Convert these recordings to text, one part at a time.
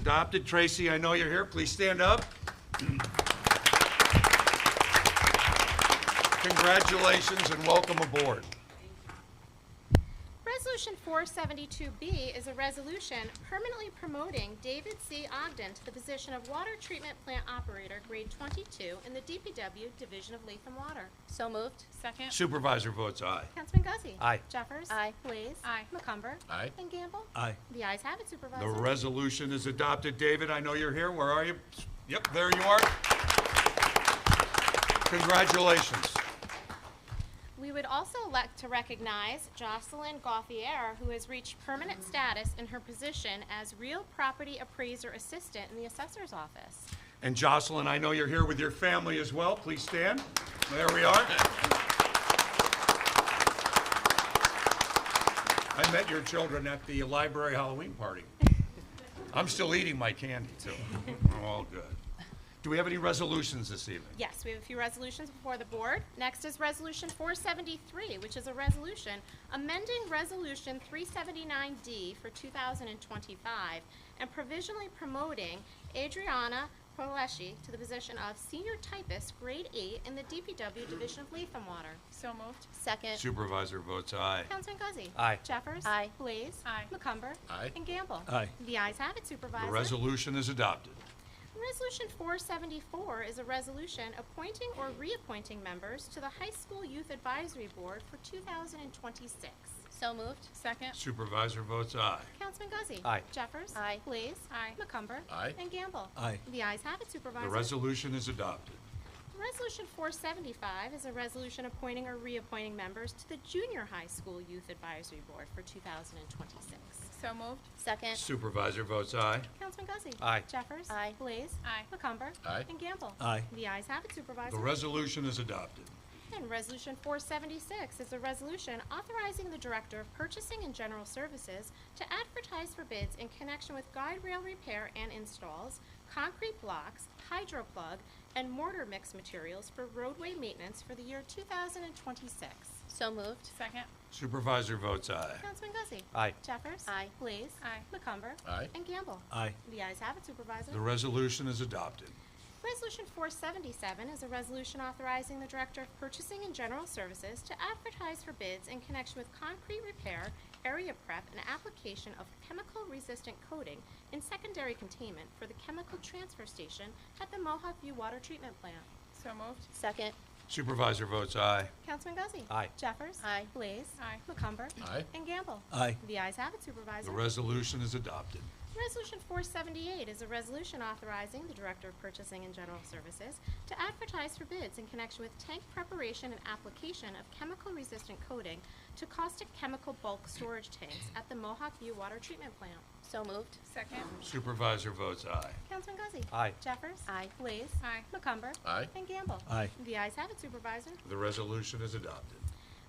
adopted. Tracy, I know you're here. Please stand up. Congratulations and welcome aboard. Resolution 472B is a resolution permanently promoting David C. Ogden to the position of Water Treatment Plant Operator, Grade 22, in the DPW Division of Latham Water. So moved. Second. Supervisor votes aye. Councilman Guzzi. Aye. Jeffers. Aye. Blaze. Aye. McCumber. Aye. And Gamble. Aye. The ayes have it, Supervisor. The resolution is adopted. David, I know you're here. Where are you? Yep, there you are. Congratulations. We would also like to recognize Jocelyn Gauthier, who has reached permanent status in her position as Real Property Appraiser Assistant in the Assessor's Office. And Jocelyn, I know you're here with your family as well. Please stand. There we are. I met your children at the library Halloween party. I'm still eating my candy, too. All good. Do we have any resolutions this evening? Yes, we have a few resolutions before the board. Next is Resolution 473, which is a resolution amending Resolution 379D for 2025 and provisionally promoting Adriana Poleschi to the position of Senior Typist, Grade 8, in the DPW Division of Latham Water. So moved. Second. Supervisor votes aye. Councilman Guzzi. Aye. Jeffers. Aye. Blaze. Aye. McCumber. Aye. And Gamble. Aye. The ayes have it, Supervisor. The resolution is adopted. Resolution 474 is a resolution appointing or reappointing members to the High School Youth Advisory Board for 2026. So moved. Second. Supervisor votes aye. Councilman Guzzi. Aye. Jeffers. Aye. Blaze. Aye. McCumber. Aye. And Gamble. Aye. The ayes have it, Supervisor. The resolution is adopted. Resolution 475 is a resolution appointing or reappointing members to the Junior High School Youth Advisory Board for 2026. So moved. Second. Supervisor votes aye. Councilman Guzzi. Aye. Jeffers. Aye. Blaze. Aye. McCumber. Aye. And Gamble. Aye. The ayes have it, Supervisor. The resolution is adopted. And Resolution 476 is a resolution authorizing the Director of Purchasing and General Services to advertise for bids in connection with guide rail repair and installs, concrete blocks, hydro plug, and mortar mix materials for roadway maintenance for the year 2026. So moved. Second. Supervisor votes aye. Councilman Guzzi. Aye. Jeffers. Aye. Blaze. Aye. McCumber. Aye. And Gamble. Aye. The ayes have it, Supervisor. The resolution is adopted. Resolution 477 is a resolution authorizing the Director of Purchasing and General Services to advertise for bids in connection with concrete repair, area prep, and application of chemical-resistant coating in secondary containment for the chemical transfer station at the Mohawk View Water Treatment Plant. So moved. Second. Supervisor votes aye. Councilman Guzzi. Aye. Jeffers. Aye. Blaze. Aye. McCumber. Aye. And Gamble. Aye. The ayes have it, The Supervisor. resolution is adopted. Resolution 478 is a resolution authorizing the Director of Purchasing and General Services to advertise for bids in connection with tank preparation and application of chemical-resistant coating to caustic chemical bulk storage tanks at the Mohawk View Water Treatment Plant. So moved. Second. Supervisor votes aye. Councilman Guzzi. Aye. Jeffers. Aye. Blaze. Aye. McCumber. Aye. And Gamble. Aye. The ayes have it, Supervisor. The resolution is adopted.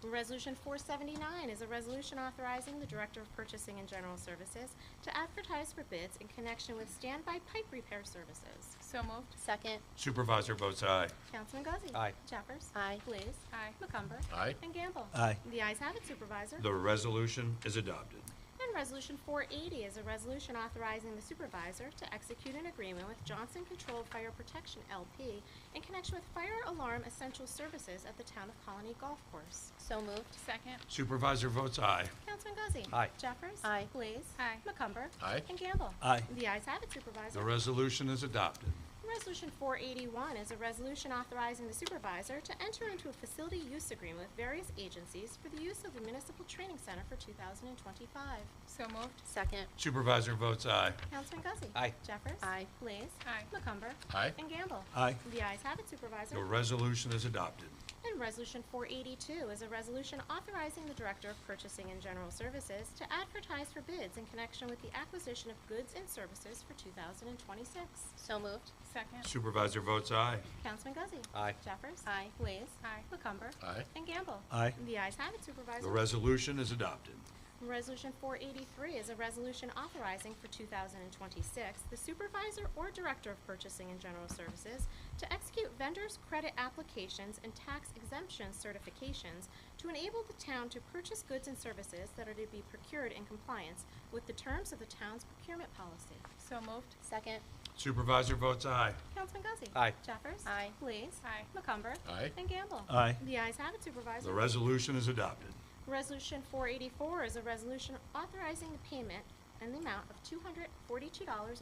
Resolution 479 is a resolution authorizing the Director of Purchasing and General Services to advertise for bids in connection with standby pipe repair services. So moved. Second. Supervisor votes aye. Councilman Guzzi. Aye. Jeffers. Aye. Blaze. Aye. McCumber. Aye. And Gamble. Aye. The ayes have it, Supervisor. The resolution is adopted. And Resolution 480 is a resolution authorizing the supervisor to execute an agreement with Johnson Controlled Fire Protection LP in connection with fire alarm essential services at the Town of Colonie Golf Course. So moved. Second. Supervisor votes aye. Councilman Guzzi. Aye. Jeffers. Aye. Blaze. Aye. McCumber. Aye. And Gamble. Aye. The ayes have it, Supervisor. The resolution is adopted. Resolution 481 is a resolution authorizing the supervisor to enter into a facility use agreement with various agencies for the use of the Municipal Training Center for 2025. So moved. Second. Supervisor votes aye. Councilman Guzzi. Aye. Jeffers. Aye. Blaze. Aye. McCumber. Aye. And Gamble. Aye. The ayes have it, Supervisor. The resolution is adopted. And Resolution 482 is a resolution authorizing the Director of Purchasing and General Services to advertise for bids in connection with the acquisition of goods and services for 2026. So moved. Second. Supervisor votes aye. Councilman Guzzi. Aye. Jeffers. Aye. Blaze. Aye. McCumber. Aye. And Gamble. Aye. The ayes have it, Supervisor. The resolution is adopted. Resolution 483 is a resolution authorizing for 2026 the supervisor or director of purchasing and general services to execute vendors' credit applications and tax exemption certifications to enable the town to purchase goods and services that are to be procured in compliance with the terms of the town's procurement policy. So moved. Second. Supervisor votes aye. Councilman Guzzi. Aye. Jeffers. Aye. Please. Aye. McCumber. Aye. And Gamble. Aye. The ayes have it, Supervisor. The resolution is adopted. Resolution 484 is a resolution authorizing the payment in the amount of $242.45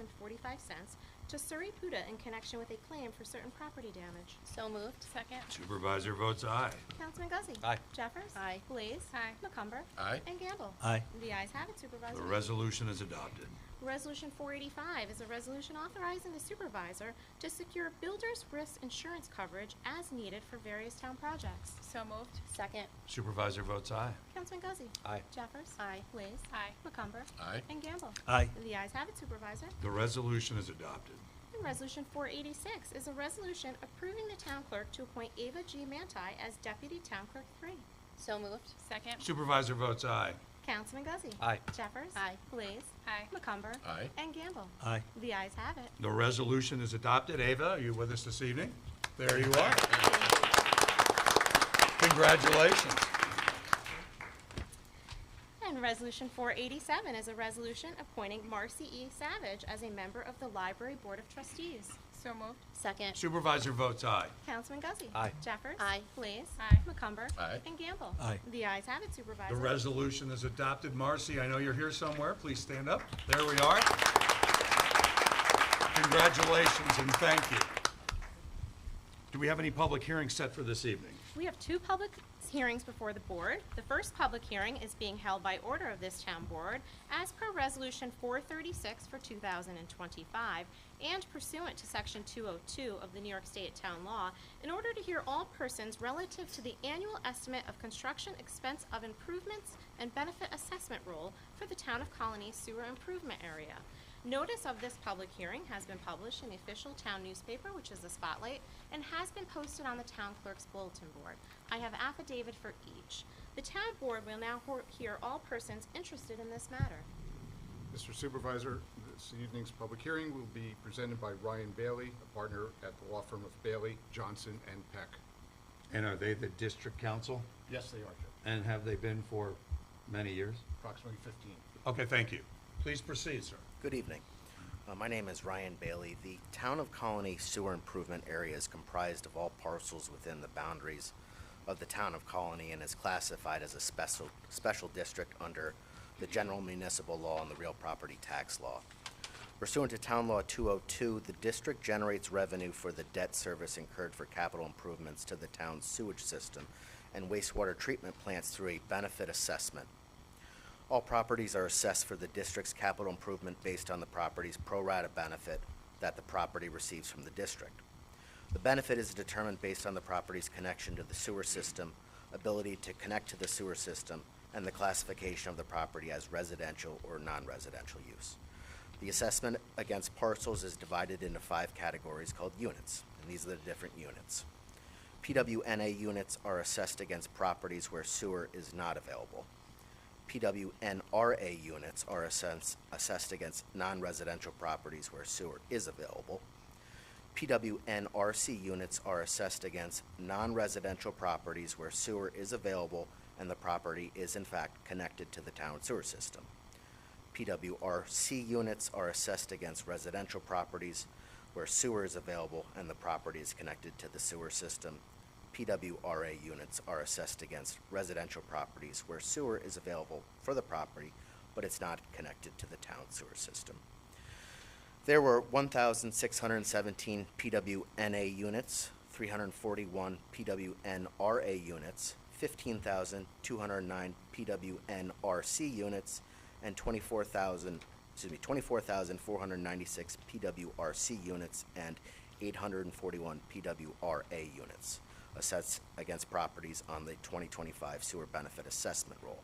to Surrey Puda in connection with a claim for certain property damage. So moved. Second. Supervisor votes aye. Councilman Guzzi. Aye. Jeffers. Aye. Blaze. Aye. McCumber. Aye. And Gamble. Aye. The ayes have it, Supervisor. The resolution is adopted. Resolution 485 is a resolution authorizing the supervisor to secure builder's risk insurance coverage as needed for various town projects. So moved. Second. Supervisor votes aye. Councilman Guzzi. Aye. Jeffers. Aye. Blaze. Aye. McCumber. Aye. And Gamble. Aye. The ayes have it, Supervisor. The resolution is adopted. And Resolution 486 is a resolution approving the town clerk to appoint Ava G. Manti as Deputy Town Clerk 3. So moved. Second. Supervisor votes aye. Councilman Guzzi. Aye. Jeffers. Aye. Blaze. Aye. McCumber. Aye. And Gamble. Aye. The ayes have it. The resolution is adopted. Ava, are you with us this evening? There you are. Congratulations. And Resolution 487 is a resolution appointing Marcy E. Savage as a member of the Library Board of Trustees. So moved. Second. Supervisor votes aye. Councilman Guzzi. Aye. Jeffers. Aye. Blaze. Aye. McCumber. Aye. And Gamble. Aye. The ayes have it, Supervisor. The resolution is adopted. Marcy, I know you're here somewhere. Please stand up. There we are. Congratulations and thank you. Do we have any public hearings set for this evening? We have two public hearings before the board. The first public hearing is being held by order of this town board as per Resolution 436 for 2025 and pursuant to Section 202 of the New York State Town Law in order to hear all persons relative to the annual estimate of construction expense of improvements and benefit assessment rule for the Town of Colonie sewer improvement area. Notice of this public hearing has been published in the official town newspaper, which is the Spotlight, and has been posted on the town clerk's bulletin board. I have affidavit for each. The town board will now hear all persons interested in this matter. Mr. Supervisor, this evening's public hearing will be presented by Ryan Bailey, a partner at the law firm of Bailey, Johnson, and Peck. And are they the district council? Yes, they are, Judge. And have they been for many years? Approximately 15. Okay, thank you. Please proceed, sir. Good evening. My name is Ryan Bailey. The Town of Colonie sewer improvement area is comprised of all parcels within the boundaries of the Town of Colonie and is classified as a special district under the General Municipal Law and the Real Property Tax Law. Pursuant to Town Law 202, the district generates revenue for the debt service incurred for capital improvements to the town's sewage system and wastewater treatment plants through a benefit assessment. All properties are assessed for the district's capital improvement based on the property's pro rata benefit that the property receives from the district. The benefit is determined based on the property's connection to the sewer system, ability to connect to the sewer system, and the classification of the property as residential or non-residential use. The assessment against parcels is divided into 5 categories called units, and these are the different units. PWNA units are assessed against properties where sewer is not available. PWNRA units are assessed against non-residential properties where sewer is available. PWNRC units are assessed against non-residential properties where sewer is available and the property is in fact connected to the town sewer system. PWRC units are assessed against residential properties where sewer is available and the property is connected to the sewer system. PWRA units are assessed against residential properties where sewer is available for the property, but it's not connected to the town sewer system. There were 1,617 PWNA units, 341 PWNRA units, 15,209 PWNRC units, and 24,496 PWRC units and 841 PWRA units assessed against properties on the 2025 sewer benefit assessment roll.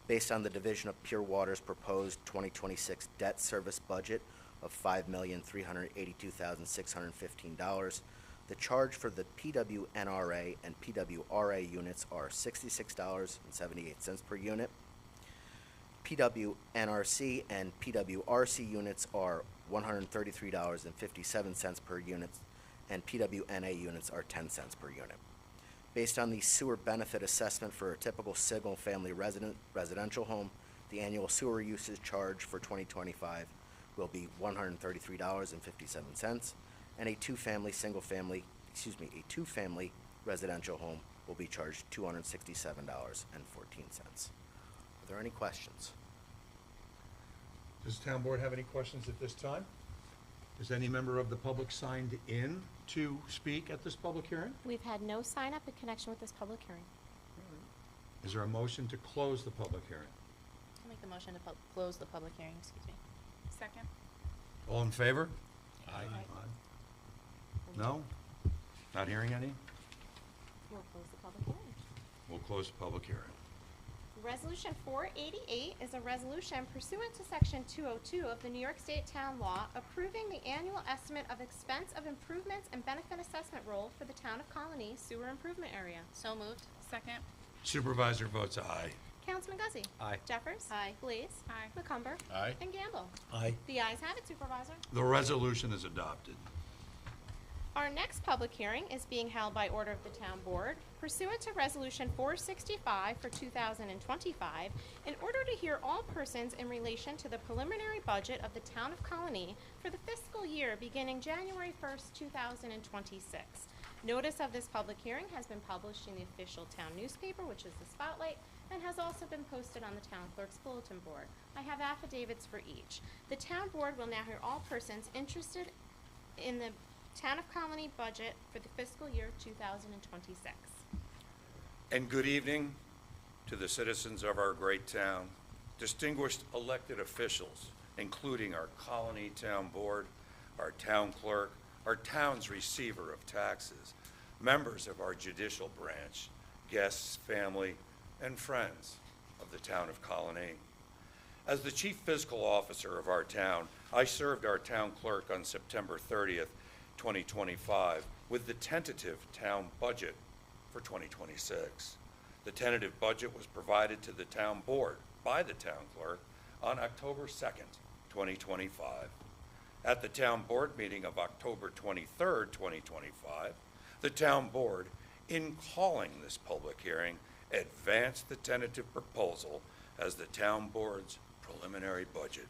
Based on the Division of Pure Water's proposed 2026 debt service budget of $5,382,615, the charge for the PWNRA and PWRA units are $66.78 per unit. PWNRC and PWRC units are $133.57 per unit, and PWNA units are 10 cents per unit. Based on the sewer benefit assessment for a typical single-family residential home, the annual sewer usage charge for 2025 will be $133.57, and a two-family residential home will be charged $267.14. Are there any questions? Does the town board have any questions at this time? Is any member of the public signed in to speak at this public hearing? We've had no sign up in connection with this public hearing. Is there a motion to close the public hearing? I'll make the motion to close the public hearing, excuse me. Second. All in favor? Aye. No? Not hearing any? We'll close the public hearing. We'll close the public hearing. Resolution 488 is a resolution pursuant to Section 202 of the New York State Town Law approving the annual estimate of expense of improvements and benefit assessment roll for the Town of Colonie sewer improvement area. So moved. Second. Supervisor votes aye. Councilman Guzzi. Aye. Jeffers. Aye. Blease. Aye. McCumber. Aye. And Gamble. Aye. The ayes have it, Supervisor. The resolution is adopted. Our next public hearing is being held by order of the Town Board pursuant to Resolution 465 for 2025 in order to hear all persons in relation to the preliminary budget of the Town of Colonie for the fiscal year beginning January 1st, 2026. Notice of this public hearing has been published in the official town newspaper, which is the Spotlight, and has also been posted on the Town Clerk's Bulletin Board. I have affidavits for each. The Town Board will now hear all persons interested in the Town of Colonie budget for the fiscal year 2026. And good evening to the citizens of our great town, distinguished elected officials, including our Colony Town Board, our town clerk, our town's receiver of taxes, members of our judicial branch, guests, family, and friends of the Town of Colonie. As the chief fiscal officer of our town, I served our town clerk on September 30th, 2025, with the tentative town budget for 2026. The tentative budget was provided to the town board by the town clerk on October 2nd, 2025. At the town board meeting of October 23rd, 2025, the town board, in calling this public hearing, advanced the tentative proposal as the town board's preliminary budget.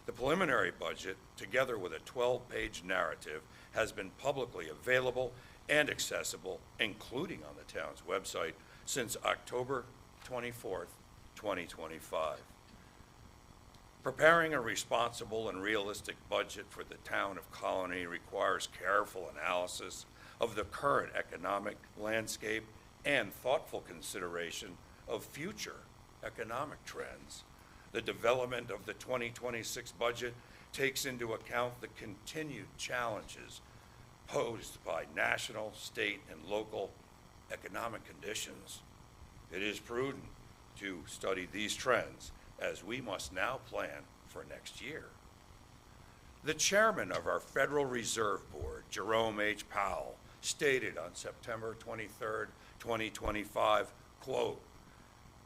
The preliminary budget, together with a 12-page narrative, has been publicly available and accessible, including on the town's website, since October 24th, 2025. Preparing a responsible and realistic budget for the Town of Colonie requires careful analysis of the current economic landscape and thoughtful consideration of future economic trends. The development of the 2026 budget takes into account the continued challenges posed by national, state, and local economic conditions. It is prudent to study these trends as we must now plan for next year. The chairman of our Federal Reserve Board, Jerome H. Powell, stated on September 23rd, 2025, quote,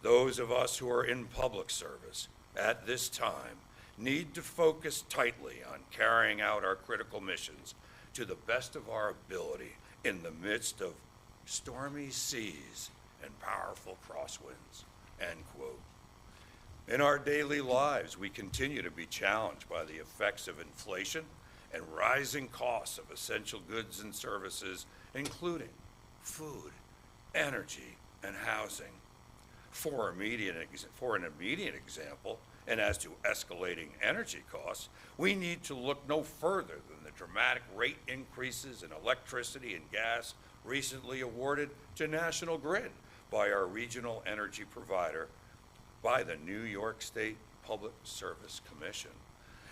"Those of us who are in public service at this time need to focus tightly on carrying out our critical missions to the best of our ability in the midst of stormy seas and powerful crosswinds," end quote. In our daily lives, we continue to be challenged by the effects of inflation and rising costs of essential goods and services, including food, energy, and housing. For an immediate example, and as to escalating energy costs, we need to look no further than the dramatic rate increases in electricity and gas recently awarded to National Grid by our regional energy provider, by the New York State Public Service Commission.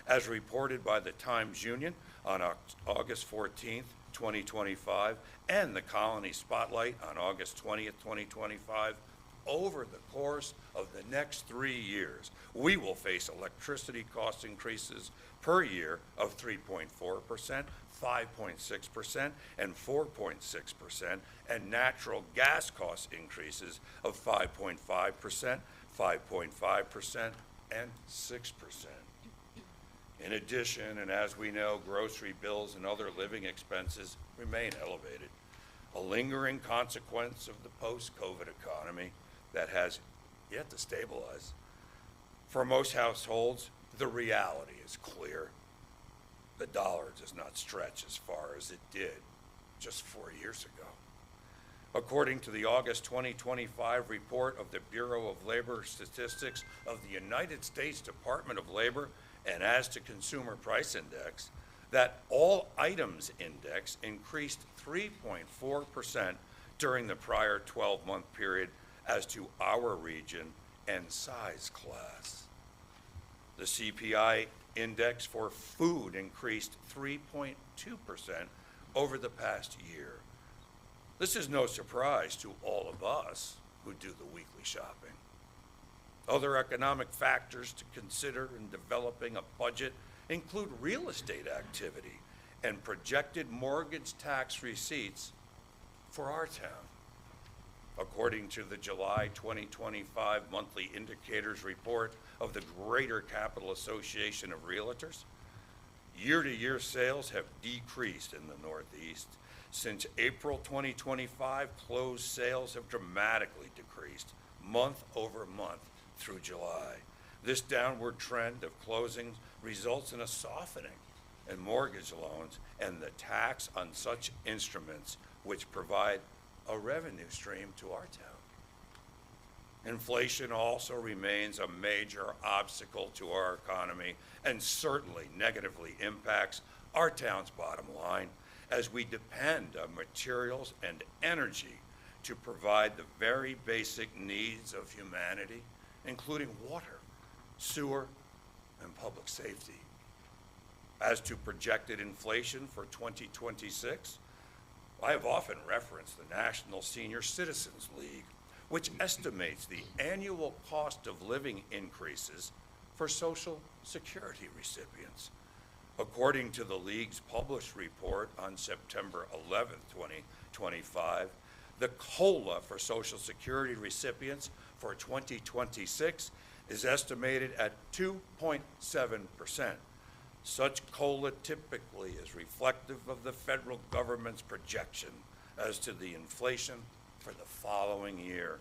As reported by the Times Union on August 14th, 2025, and the Colony Spotlight on August 20th, 2025, over the course of the next 3 years, we will face electricity cost increases per year of 3.4%, 5.6%, and 4.6%, and natural gas cost increases of 5.5%, 5.5%, and 6%. In addition, and as we know, grocery bills and other living expenses remain elevated, a lingering consequence of the post-COVID economy that has yet to stabilize. For most households, the reality is clear. The dollar does not stretch as far as it did just 4 years ago. According to the August 2025 report of the Bureau of Labor Statistics of the United States Department of Labor, and as to Consumer Price Index, that all items index increased 3.4% during the prior 12-month period as to our region and size class. The CPI index for food increased 3.2% over the past year. This is no surprise to all of us who do the weekly shopping. Other economic factors to consider in developing a budget include real estate activity and projected mortgage tax receipts for our town. According to the July 2025 monthly indicators report of the Greater Capital Association of Realtors, year-to-year sales have decreased in the Northeast. Since April 2025, closed sales have dramatically decreased month over month through July. This downward trend of closings results in a softening in mortgage loans and the tax on such instruments which provide a revenue stream to our town. Inflation also remains a major obstacle to our economy and certainly negatively impacts our town's bottom line as we depend on materials and energy to provide the very basic needs of humanity, including water, sewer, and public safety. As to projected inflation for 2026, I have often referenced the National Senior Citizens League, which estimates the annual cost of living increases for Social Security recipients. According to the League's published report on September 11, 2025, the COLA for Social Security recipients for 2026 is estimated at 2.7%. Such COLA typically is reflective of the federal government's projection as to the inflation for the following year.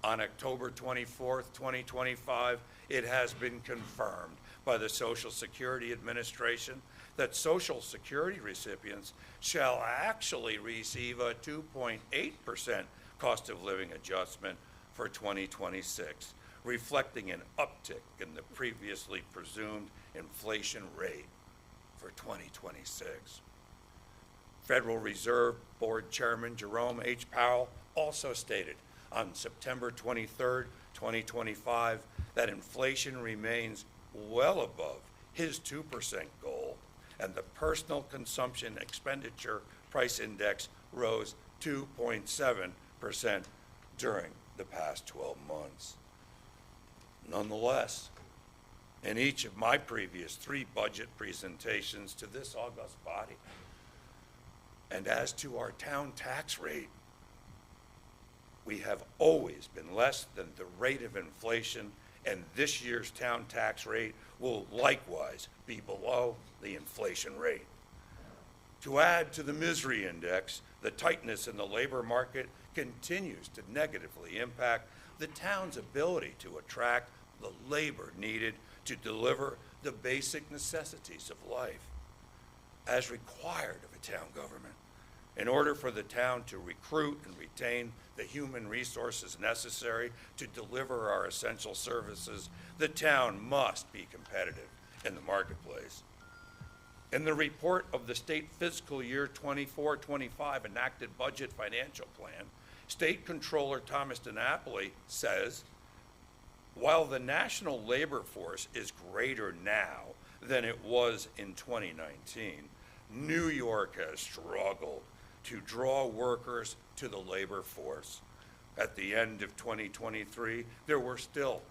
On October 24, 2025, it has been confirmed by the Social Security Administration that Social Security recipients shall actually receive a 2.8% cost of living adjustment for 2026, reflecting an uptick in the previously presumed inflation rate for 2026. Federal Reserve Board Chairman Jerome H. Powell also stated on September 23, 2025, that inflation remains well above his 2% goal, and the personal consumption expenditure price index rose 2.7% during the past 12 months. Nonetheless, in each of my previous 3 budget presentations to this august body, and as to our town tax rate, we have always been less than the rate of inflation, and this year's town tax rate will likewise be below the inflation rate. To add to the misery index, the tightness in the labor market continues to negatively impact the town's ability to attract the labor needed to deliver the basic necessities of life as required of a town government. In order for the town to recruit and retain the human resources necessary to deliver our essential services, the town must be competitive in the marketplace. In the report of the state fiscal year 24-25 enacted budget financial plan, State Controller Thomas DiNapoli says, while the national labor force is greater now than it was in 2019, New York has struggled to draw workers to the labor force. At the end of 2023, there were still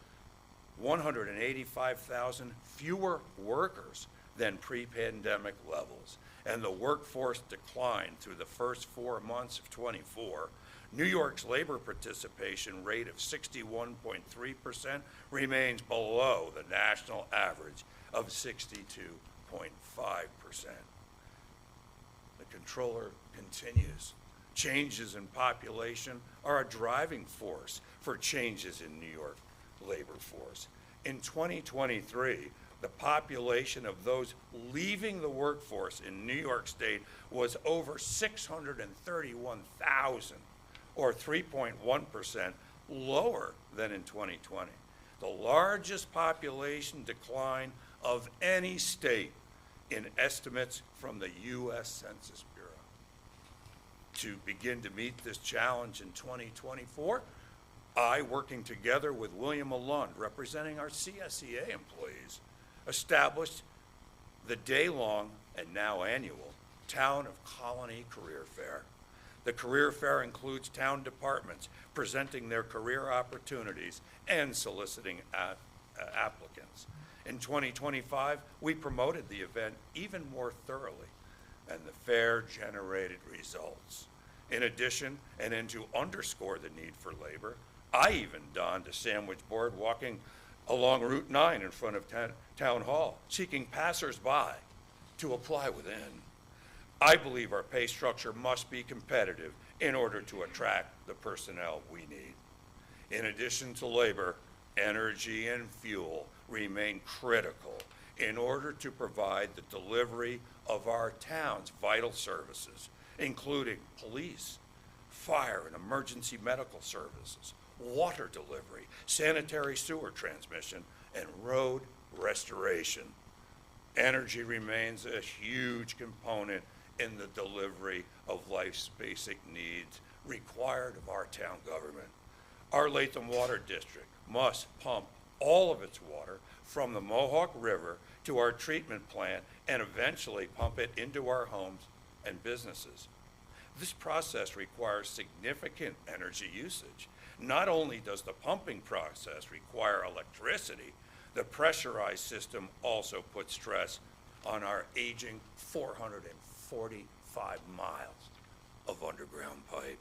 185,000 fewer workers than pre-pandemic levels, and the workforce declined through the first 4 months of 24, New York's labor participation rate of 61.3% remains below the national average of 62.5%. The controller continues. Changes in population are a driving force for changes in New York labor force. In 2023, the population of those leaving the workforce in New York State was over 631,000, or 3.1% lower than in 2020. The largest population decline of any state in estimates from the U.S. Census Bureau. To begin to meet this challenge in 2024, I, working together with William Alund, representing our CSEA employees, established the day-long and now annual Town of Colonie Career Fair. The career fair includes town departments presenting their career opportunities and soliciting applicants. In 2025, we promoted the event even more thoroughly, and the fair generated results. In addition, and to underscore the need for labor, I even donned a sandwich board walking along Route 9 in front of Town Hall, seeking passersby to apply within. I believe our pay structure must be competitive in order to attract the personnel we need. In addition to labor, energy and fuel remain critical in order to provide the delivery of our town's vital services, including police, fire and emergency medical services, water delivery, sanitary sewer transmission, and road restoration. Energy remains a huge component in the delivery of life's basic needs required of our town government. Our Latham Water District must pump all of its water from the Mohawk River to our treatment plant and eventually pump it into our homes and businesses. This process requires significant energy usage. Not only does the pumping process require electricity, the pressurized system also puts stress on our aging 445 miles of underground pipe.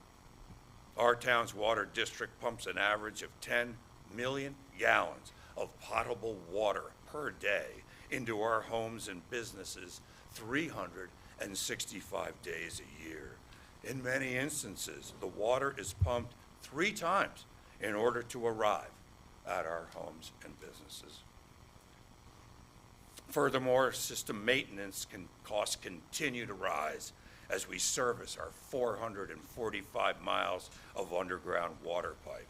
Our town's water district pumps an average of 10 million gallons of potable water per day into our homes and businesses 365 days a year. In many instances, the water is pumped 3 times in order to arrive at our homes and businesses. Furthermore, system maintenance costs continue to rise as we service our 445 miles of underground water pipe.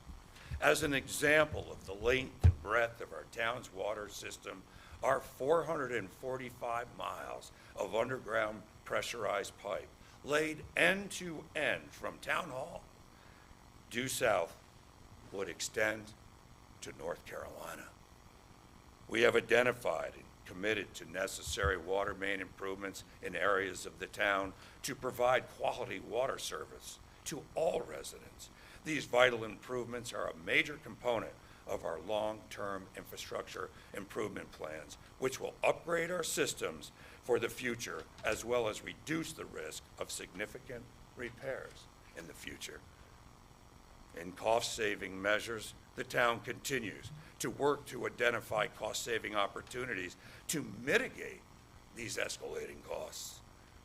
As an example of the length and breadth of our town's water system, our 445 miles of underground pressurized pipe, laid end to end from Town Hall due south, would extend to North Carolina. We have identified and committed to necessary water main improvements in areas of the town to provide quality water service to all residents. These vital improvements are a major component of our long-term infrastructure improvement plans, which will upgrade our systems for the future, as well as reduce the risk of significant repairs in the future. In cost-saving measures, the town continues to work to identify cost-saving opportunities to mitigate these escalating costs.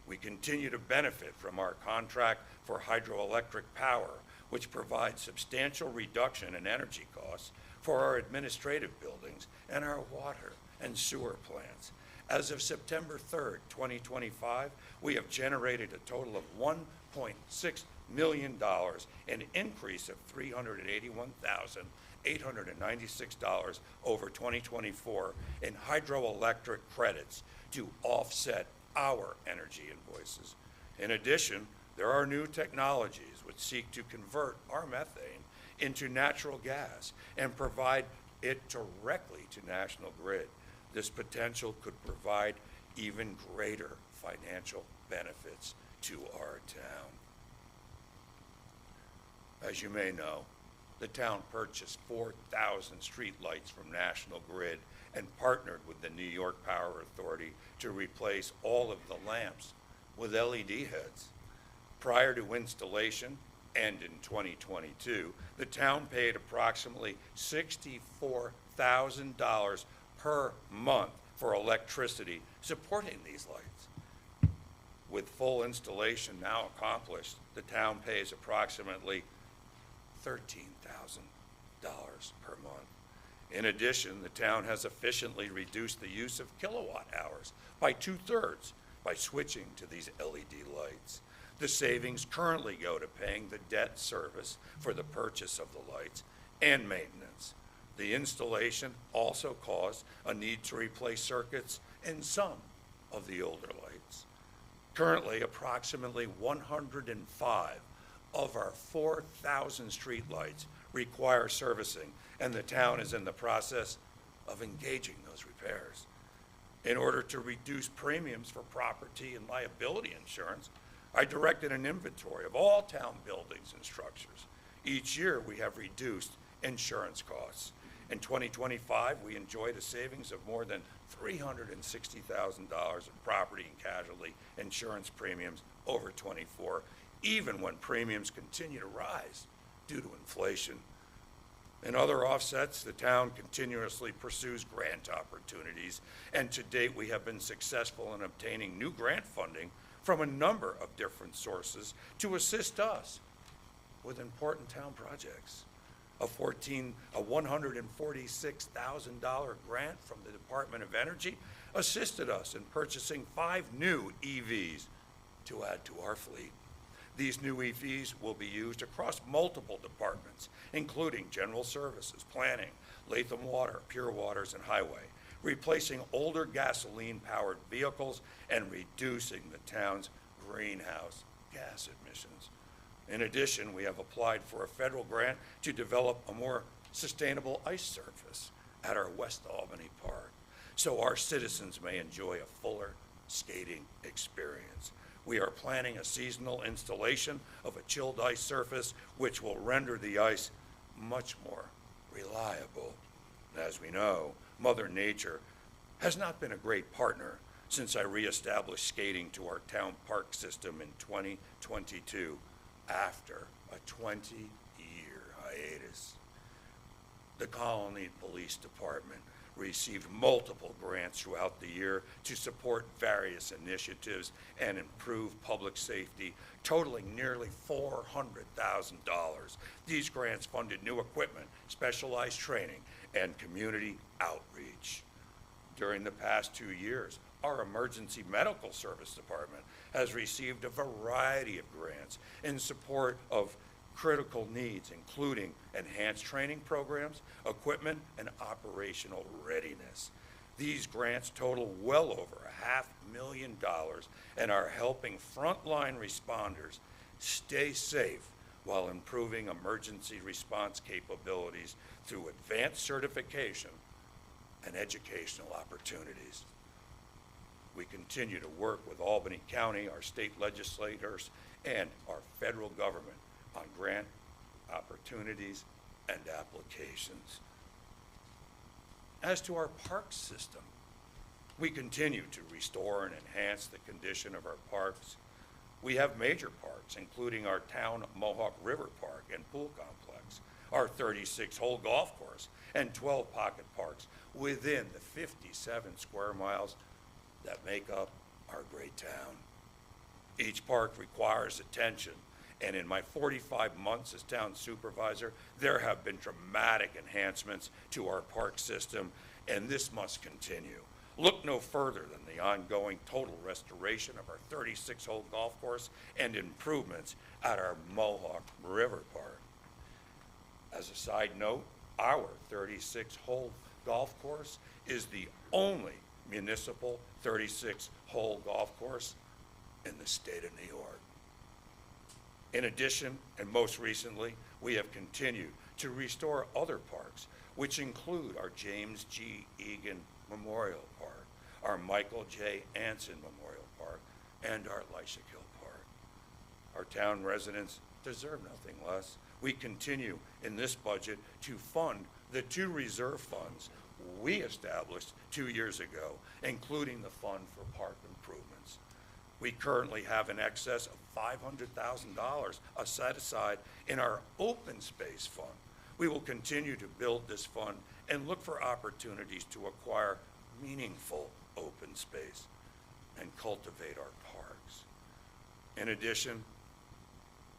We continue to benefit from our contract for hydroelectric power, which provides substantial reduction in energy costs for our administrative buildings and our water and sewer plants. As of September 3rd, 2025, we have generated a total of $1.6 million, an increase of $381,896 over 2024 in hydroelectric credits to offset our energy invoices. In addition, there are new technologies which seek to convert our methane into natural gas and provide it directly to National Grid. This potential could provide even greater financial benefits to our town. As you may know, the town purchased 4,000 streetlights from National Grid and partnered with the New York Power Authority to replace all of the lamps with LED heads. Prior to installation And in 2022, the town paid approximately $64,000 per month for electricity supporting these lights. With full installation now accomplished, the town pays approximately $13,000 per month. In addition, the town has efficiently reduced the use of kilowatt hours by 2/3 by switching to these LED lights. The savings currently go to paying the debt service for the purchase of the lights and maintenance. The installation also caused a need to replace circuits in some of the older lights. Currently, approximately 105 of our 4,000 streetlights require servicing, and the town is in the process of engaging those repairs. In order to reduce premiums for property and liability insurance, I directed an inventory of all town buildings and structures. Each year, we have reduced insurance costs. In 2025, we enjoyed a savings of more than $360,000 of property and casualty insurance premiums over 24, even when premiums continue to rise due to inflation. In other offsets, the town continuously pursues grant opportunities, and to date, we have been successful in obtaining new grant funding from a number of different sources to assist us with important town projects. A $146,000 grant from the Department of Energy assisted us in purchasing 5 new EVs to add to our fleet. These new EVs will be used across multiple departments, including general services, planning, Latham Water, Pure Waters, and Highway, replacing older gasoline-powered vehicles and reducing the town's greenhouse gas emissions. In addition, we have applied for a federal grant to develop a more sustainable ice surface at our West Albany Park, so our citizens may enjoy a fuller skating experience. We are planning a seasonal installation of a chilled ice surface, which will render the ice much more reliable. As we know, Mother Nature has not been a great partner since I reestablished skating to our town park system in 2022 after a 20-year hiatus. The Colony Police Department received multiple grants throughout the year to support various initiatives and improve public safety, totaling nearly $400,000. These grants funded new equipment, specialized training, and community outreach. During the past 2 years, our Emergency Medical Service Department has received a variety of grants in support of critical needs, including enhanced training programs, equipment, and operational readiness. These grants total well over $500,000 and are helping frontline responders stay safe while improving emergency response capabilities through advanced certification and educational opportunities. We continue to work with Albany County, our state legislators, and our federal government on grant opportunities and applications. As to our park system, we continue to restore and enhance the condition of our parks. We have major parks, including our town Mohawk River Park and Pool Complex, our 36-hole golf course, and 12 pocket parks within the 57 square miles that make up our great town. Each park requires attention, and in my 45 months as town supervisor, there have been dramatic enhancements to our park system, and this must continue. Look no further than the ongoing total restoration of our 36-hole golf course and improvements at our Mohawk River Park. As a side note, our 36-hole golf course is the only municipal 36-hole golf course in the state of New York. In addition, and most recently, we have continued to restore other parks, which include our James G. Egan Memorial Park, our Michael J. Anson Memorial Park, and our Lysick Hill Park. Our town residents deserve nothing less. We continue in this budget to fund the 2 reserve funds we established 2 years ago, including the Fund for Park Improvements. We currently have in excess of $500,000 set aside in our open space fund. We will continue to build this fund and look for opportunities to acquire meaningful open space and cultivate our parks. In addition,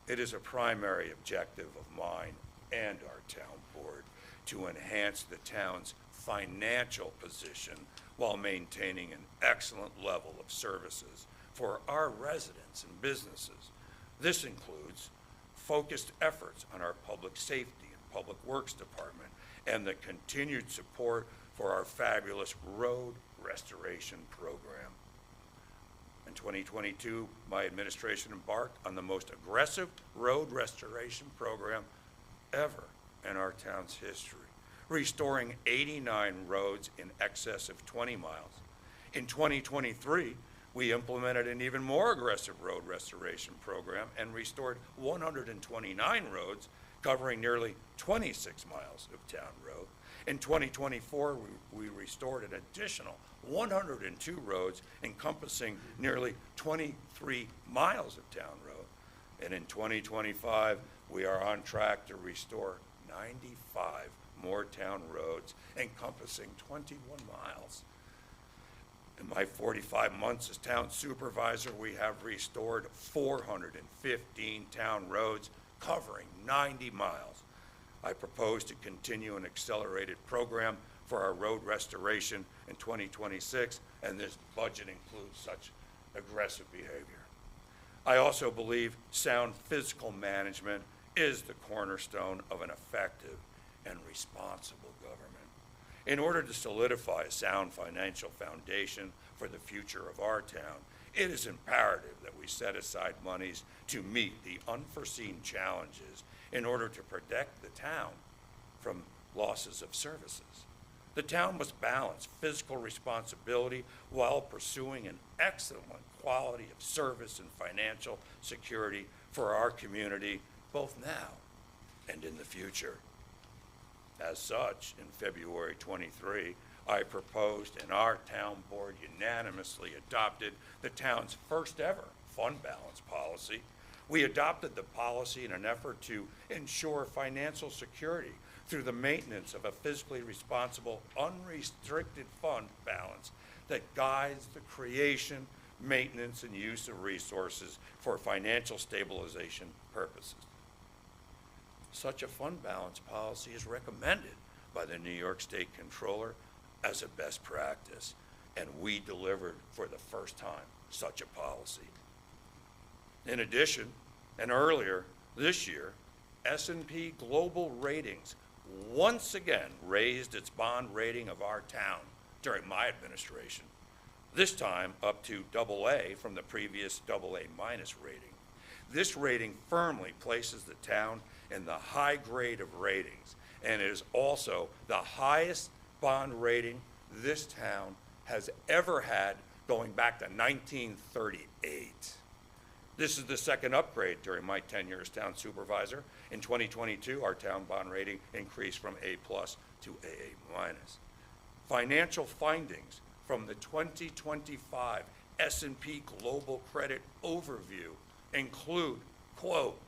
it is a primary objective of mine and our town board to enhance the town's financial position while maintaining an excellent level of services for our residents and businesses. This includes focused efforts on our public safety and public works department and the continued support for our fabulous road restoration program. In 2022, my administration embarked on the most aggressive road restoration program ever in our town's history, restoring 89 roads in excess of 20 miles. In 2023, we implemented an even more aggressive road restoration program and restored 129 roads covering nearly 26 miles of town road. In 2024, we restored an additional 102 roads encompassing nearly 23 miles of town road. And in 2025, we are on track to restore 95 more town roads encompassing 21 miles. In my 45 months as town supervisor, we have restored 415 town roads covering 90 miles. I propose to continue an accelerated program for our road restoration in 2026, and this budget includes such aggressive behavior. I also believe sound fiscal management is the cornerstone of an effective and responsible government. In order to solidify a sound financial foundation for the future of our town, it is imperative that we set aside monies to meet the unforeseen challenges in order to protect the town from losses of services. The town must balance fiscal responsibility while pursuing an excellent quality of service and financial security for our community, both now and in the future. As such, in February 23, I proposed and our town board unanimously adopted the town's first ever fund balance policy. We adopted the policy in an effort to ensure financial security through the maintenance of a fiscally responsible, unrestricted fund balance that guides the creation, maintenance, and use of resources for financial stabilization purposes. Such a fund balance policy is recommended by the New York State Controller as a best practice, and we delivered for the first time such a policy. In addition, and earlier this year, S&P Global Ratings once again raised its bond rating of our town during my administration, this time up to AA from the previous AA- rating. This rating firmly places the town in the high grade of ratings, and it is also the highest bond rating this town has ever had going back to 1938. This is the second upgrade during my tenure as town supervisor. In 2022, our town bond rating increased from A+ to AA-. Financial findings from the 2025 S&P Global Credit Overview include, quote,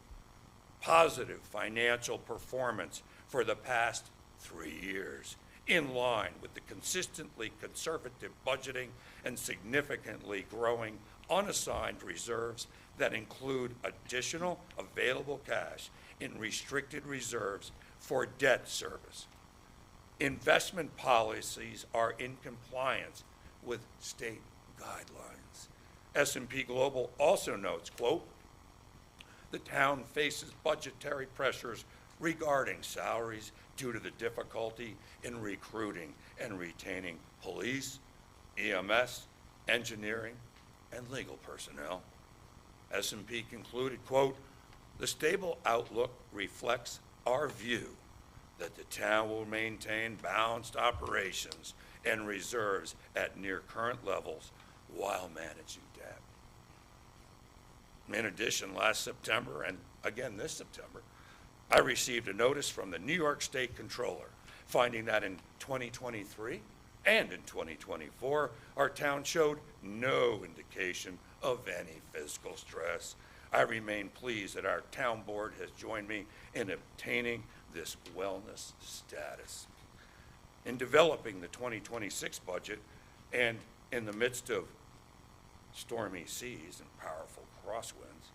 positive financial performance for the past 3 years, in line with the consistently conservative budgeting and significantly growing unassigned reserves that include additional available cash in restricted reserves for debt service. Investment policies are in compliance with state guidelines. S&P Global also notes, quote, the town faces budgetary pressures regarding salaries due to the difficulty in recruiting and retaining police, EMS, engineering, and legal personnel. S&P concluded, quote, the stable outlook reflects our view that the town will maintain balanced operations and reserves at near current levels while managing debt. In addition, last September, and again this September, I received a notice from the New York State Controller finding that in 2023, And in 2024, our town showed no indication of any fiscal stress. I remain pleased that our town board has joined me in obtaining this wellness status. In developing the 2026 budget and in the midst of stormy seas and powerful crosswinds,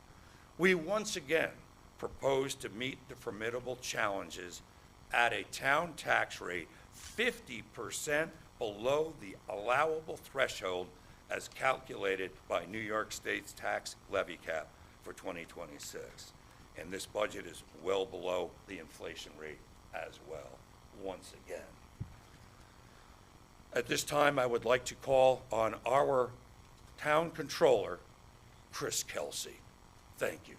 we once again propose to meet the formidable challenges at a town tax rate 50% below the allowable threshold as calculated by New York State's tax levy cap for 2026. And this budget is well below the inflation rate as well, once again. At this time, I would like to call on our town controller, Chris Kelsey. Thank you.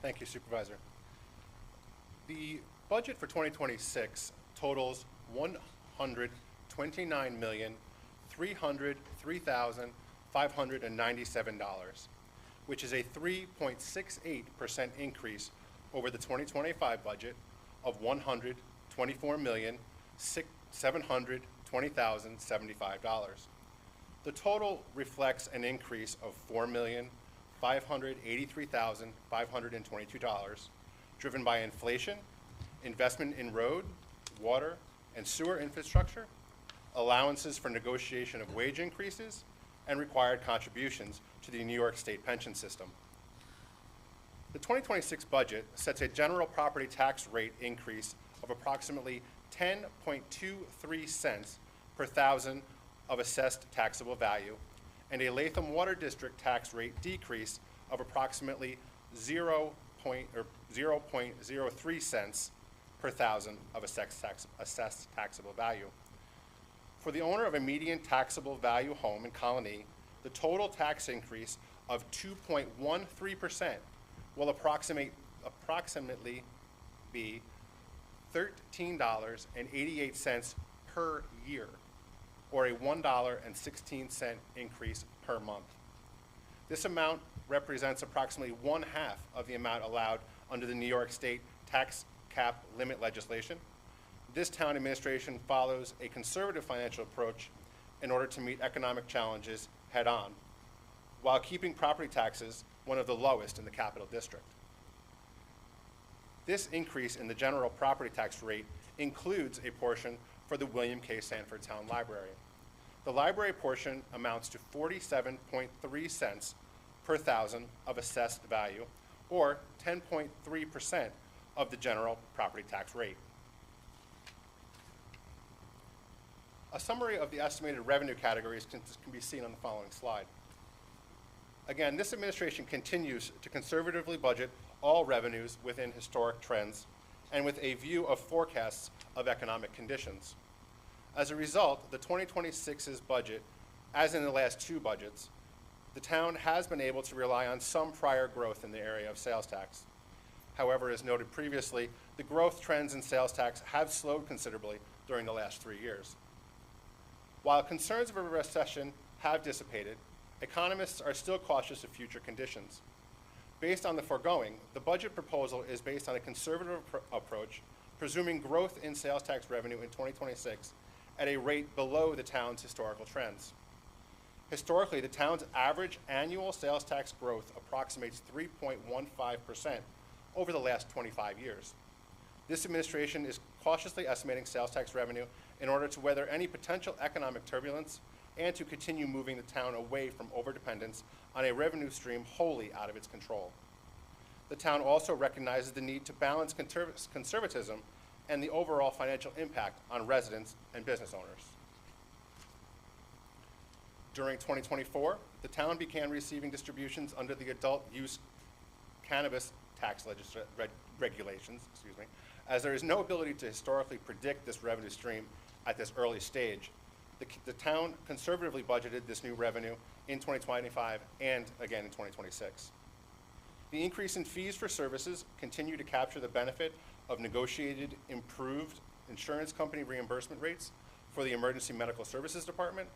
Thank you, Supervisor. The budget for 2026 totals $129,303,597, which is a 3.68% increase over the 2025 budget of $124,720,075. The total reflects an increase of $4,583,522, driven by inflation, investment in road, water, and sewer infrastructure, allowances for negotiation of wage increases, and required contributions to the New York State pension system. The 2026 budget sets a general property tax rate increase of approximately 10.23 cents per thousand of assessed taxable value, and a Latham Water District tax rate decrease of approximately 0.03 cents per thousand of assessed taxable value. For the owner of a median taxable value home in Colonie, the total tax increase of 2.13% will approximately be $13.88 per year, or a $1.16 increase per month. This amount represents approximately one-half of the amount allowed under the New York State tax cap limit legislation. This town administration follows a conservative financial approach in order to meet economic challenges head-on, while keeping property taxes one of the lowest in the Capital District. This increase in the general property tax rate includes a portion for the William K. Sanford Town Library. The library portion amounts to 47.3 cents per thousand of assessed value, or 10.3% of the general property tax rate. A summary of the estimated revenue categories can be seen on the following slide. Again, this administration continues to conservatively budget all revenues within historic trends and with a view of forecasts of economic conditions. As a result, the 2026's budget, as in the last two budgets, the town has been able to rely on some prior growth in the area of sales tax. However, as noted previously, the growth trends in sales tax have slowed considerably during the last 3 years. While concerns of a recession have dissipated, economists are still cautious of future conditions. Based on the foregoing, the budget proposal is based on a conservative approach, presuming growth in sales tax revenue in 2026 at a rate below the town's historical trends. Historically, the town's average annual sales tax growth approximates 3.15% over the last 25 years. This administration is cautiously estimating sales tax revenue in order to weather any potential economic turbulence and to continue moving the town away from overdependence on a revenue stream wholly out of its control. The town also recognizes the need to balance conservatism and the overall financial impact on residents and business owners. During 2024, the town began receiving distributions under the adult use cannabis tax regulations, as there is no ability to historically predict this revenue stream at this early stage. The town conservatively budgeted this new revenue in 2025 and again in 2026. The increase in fees for services continue to capture the benefit of negotiated improved insurance company reimbursement rates for the Emergency Medical Services Department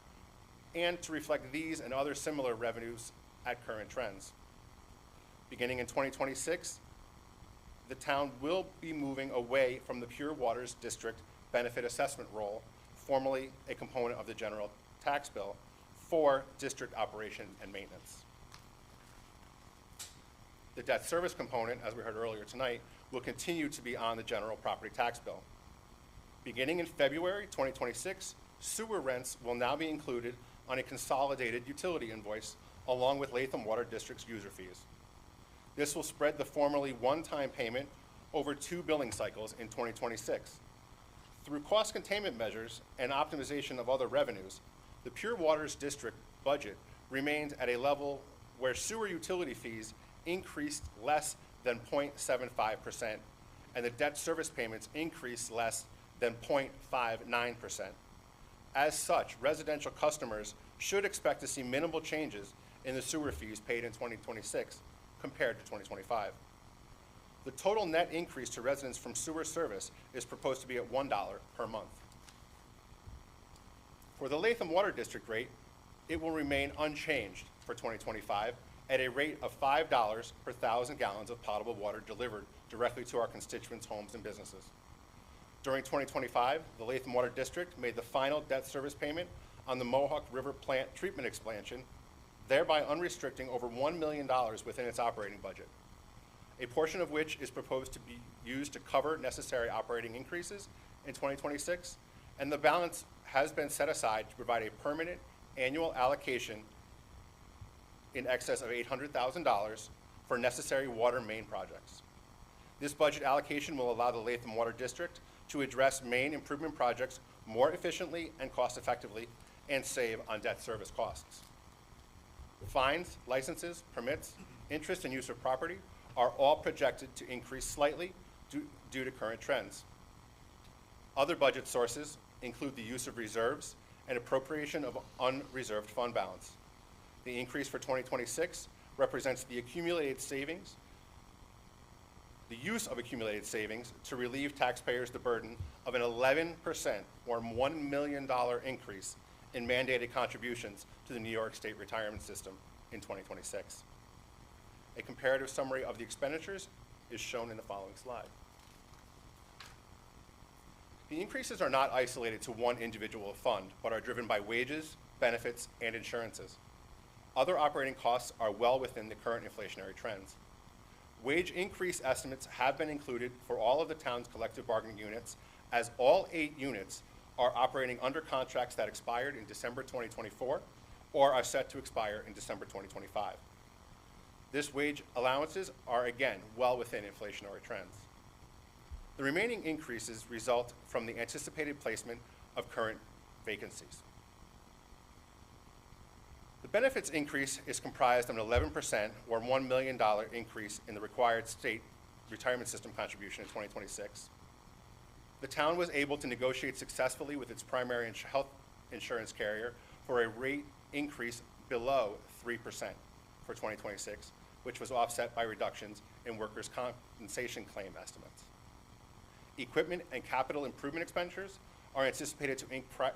and to reflect these and other similar revenues at current trends. Beginning in 2026, the town will be moving away from the Pure Waters District benefit assessment roll, formerly a component of the general tax bill, for district operation and maintenance. The debt service component, as we heard earlier tonight, will continue to be on the general property tax bill. Beginning in February 2026, sewer rents will now be included on a consolidated utility invoice along with Latham Water District's user fees. This will spread the formerly one-time payment over 2 billing cycles in 2026. Through cost containment measures and optimization of other revenues, the Pure Waters District budget remained at a level where sewer utility fees increased less than 0.75%, and the debt service payments increased less than 0.59%. As such, residential customers should expect to see minimal changes in the sewer fees paid in 2026 compared to 2025. The total net increase to residents from sewer service is proposed to be at $1 per month. For the Latham Water District rate, it will remain unchanged for 2025 at a rate of $5 per 1,000 gallons of potable water delivered directly to our constituents' homes and businesses. During 2025, the Latham Water District made the final debt service payment on the Mohawk River Plant Treatment Expansion, thereby unrestricting over $1 million within its operating budget, a portion of which is proposed to be used to cover necessary operating increases in 2026, and the balance has been set aside to provide a permanent annual allocation in excess of $800,000 for necessary water main projects. This budget allocation will allow the Latham Water District to address main improvement projects more efficiently and cost-effectively and save on debt service costs. Fines, licenses, permits, interest, and use of property are all projected to increase slightly due to current trends. Other budget sources include the use of reserves and appropriation of unreserved fund balance. The increase for 2026 represents the use of accumulated savings to relieve taxpayers the burden of an 11% or $1 million increase in mandated contributions to the New York State retirement system in 2026. A comparative summary of the expenditures is shown in the following slide. The increases are not isolated to one individual fund, but are driven by wages, benefits, and insurances. Other operating costs are well within the current inflationary trends. Wage increase estimates have been included for all of the town's collective bargaining units, as all 8 units are operating under contracts that expired in December 2024 or are set to expire in December 2025. This wage allowances are again well within inflationary trends. The remaining increases result from the anticipated placement of current vacancies. The benefits increase is comprised of an 11% or $1 million increase in the required state retirement system contribution in 2026. The town was able to negotiate successfully with its primary health insurance carrier for a rate increase below 3% for 2026, which was offset by reductions in workers' compensation claim estimates. Equipment and capital improvement expenditures are anticipated to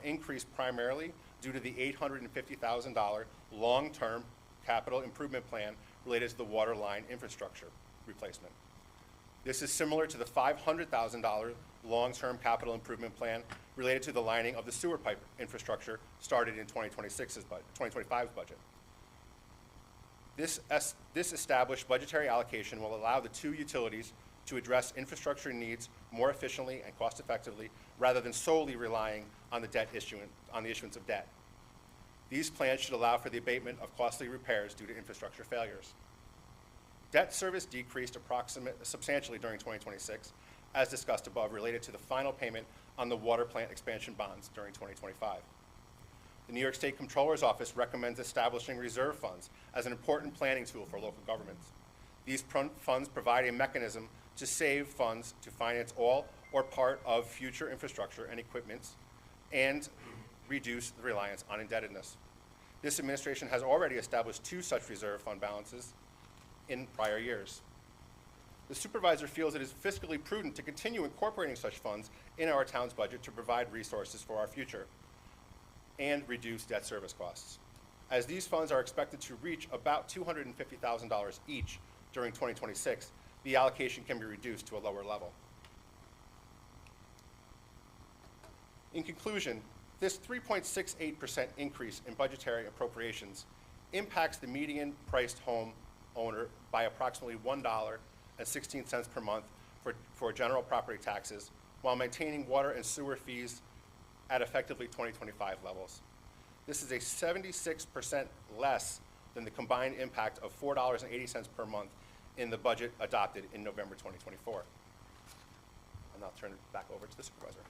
increase primarily due to the $850,000 long-term capital improvement plan related to the water line infrastructure replacement. This is similar to the $500,000 long-term capital improvement plan related to the lining of the sewer pipe infrastructure started in 2025's budget. This established budgetary allocation will allow the 2 utilities to address infrastructure needs more efficiently and cost-effectively, rather than solely relying on the issuance of debt. These plans should allow for the abatement of costly repairs due to infrastructure failures. Debt service decreased substantially during 2026, as discussed above, related to the final payment on the water plant expansion bonds during 2025. The New York State Comptroller's Office recommends establishing reserve funds as an important planning tool for local governments. These funds provide a mechanism to save funds to finance all or part of future infrastructure and equipment and reduce the reliance on indebtedness. This administration has already established 2 such reserve fund balances in prior years. The supervisor feels it is fiscally prudent to continue incorporating such funds in our town's budget to provide resources for our future and reduce debt service costs. As these funds are expected to reach about $250,000 each during 2026, the allocation can be reduced to a lower level. In conclusion, this 3.68% increase in budgetary appropriations impacts the median priced home owner by approximately $1.16 per month for general property taxes, while maintaining water and sewer fees at effectively 2025 levels. This is a 76% less than the combined impact of $4.80 per month in the budget adopted in November 2024. And I'll turn it back over to the supervisor.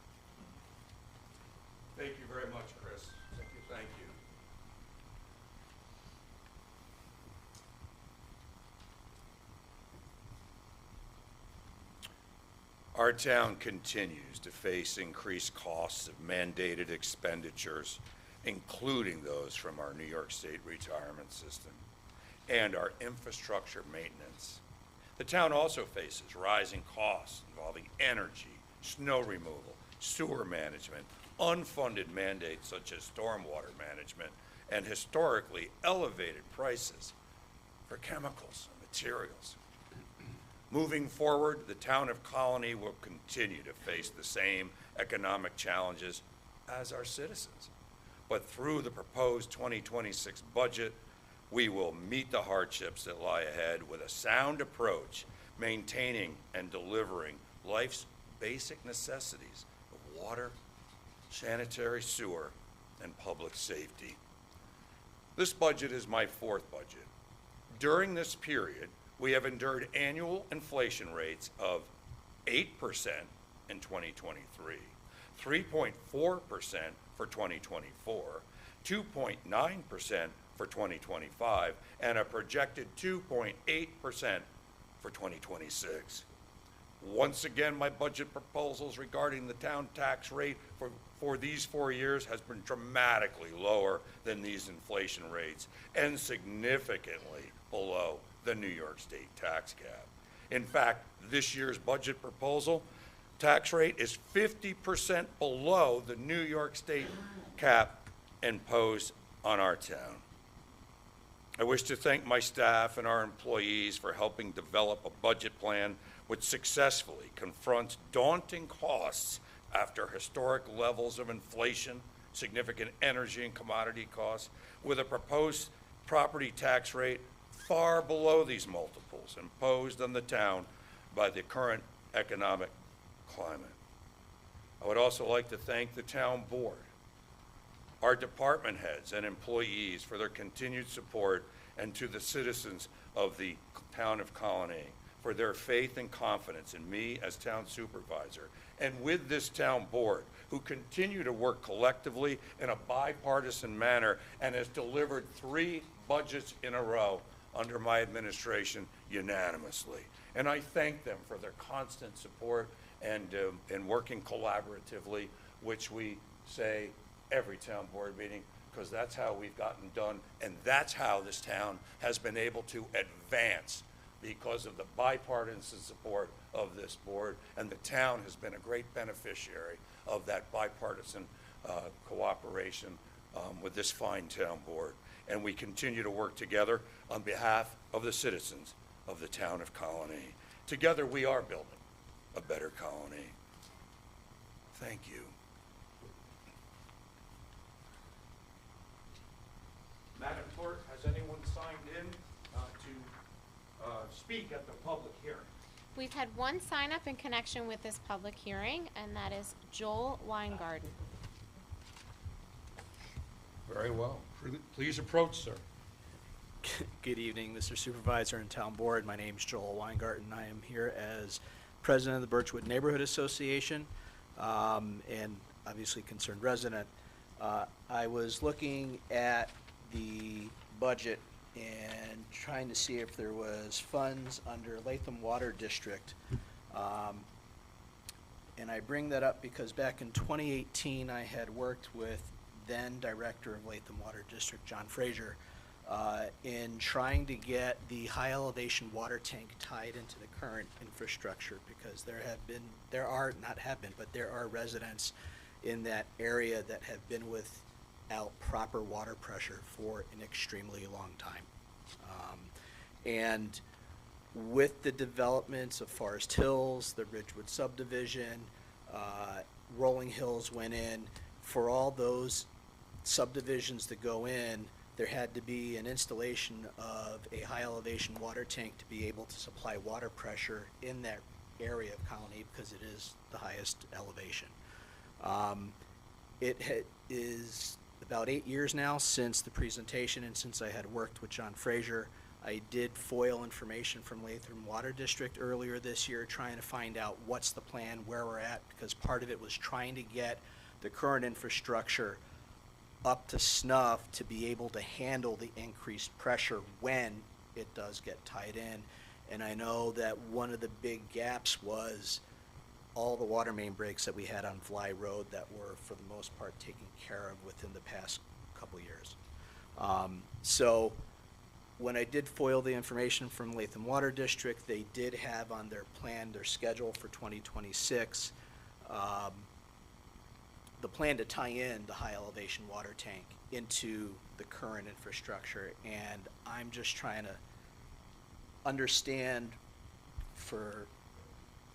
Thank you very much, Chris. Thank you. Thank you. Our town continues to face increased costs of mandated expenditures, including those from our New York State retirement system and our infrastructure maintenance. The town also faces rising costs involving energy, snow removal, sewer management, unfunded mandates such as stormwater management, and historically elevated prices for chemicals and materials. Moving forward, the town of Colonie will continue to face the same economic challenges as our citizens. But through the proposed 2026 budget, we will meet the hardships that lie ahead with a sound approach, maintaining and delivering life's basic necessities of water, sanitary sewer, and public safety. This budget is my fourth budget. During this period, we have endured annual inflation rates of 8% in 2023, 3.4% for 2024, 2.9% for 2025, and a projected 2.8% for 2026. Once again, my budget proposals regarding the town tax rate for these 4 years has been dramatically lower than these inflation rates and significantly below the New York State tax cap. In fact, this year's budget proposal tax rate is 50% below the New York State cap imposed on our town. I wish to thank my staff and our employees for helping develop a budget plan which successfully confronts daunting costs after historic levels of inflation, significant energy and commodity costs, with a proposed property tax rate far below these multiples imposed on the town by the current economic climate. I would also like to thank the town board, our department heads and employees for their continued support, and to the citizens of the town of Colonie for their faith and confidence in me as town supervisor, and with this town board, who continue to work collectively in a bipartisan manner and has delivered 3 budgets in a row under my administration unanimously. And I thank them for their constant support and working collaboratively, which we say every town board meeting, because that's how we've gotten done, and that's how this town has been able to advance because of the bipartisan support of this board, and the town has been a great beneficiary of that bipartisan cooperation with this fine town board. And we continue to work together on behalf of the citizens of the town of Colonie. Together we are building a better Colonie. Thank you. Madam Clerk, has anyone signed in to speak at the public hearing? We've had one sign up in connection with this public hearing, and that is Joel Weingarten. Very well. Please approach, sir. Good evening, Mr. Supervisor and Town Board. My name's Joel Weingarten. I am here as President of the Birchwood Neighborhood Association, and obviously concerned resident. I was looking at the budget and trying to see if there was funds under Latham Water District. And I bring that up because back in 2018, I had worked with then Director of Latham Water District, John Frazier, in trying to get the high elevation water tank tied into the current infrastructure, because there are residents in that area that have been without proper water pressure for an extremely long time. And with the developments of Forest Hills, the Ridgewood subdivision, Rolling Hills went in. For all those subdivisions that go in, there had to be an installation of a high elevation water tank to be able to supply water pressure in that area of Colony because it is the highest elevation. Is about 8 years now since the presentation and since I had worked with John Fraser. I did FOIL information from Latham Water District earlier this year, trying to find out what's the plan, where we're at, because part of it was trying to get the current infrastructure up to snuff to be able to handle the increased pressure when it does get tied in. And I know that one of the big gaps was all the water main breaks that we had on Fly Road that were, for the most part, taken care of within the past couple years. So when I did FOIL the information from Latham Water District, they did have on their plan, their schedule for 2026, the plan to tie in the high elevation water tank into the current infrastructure. And I'm just trying to understand for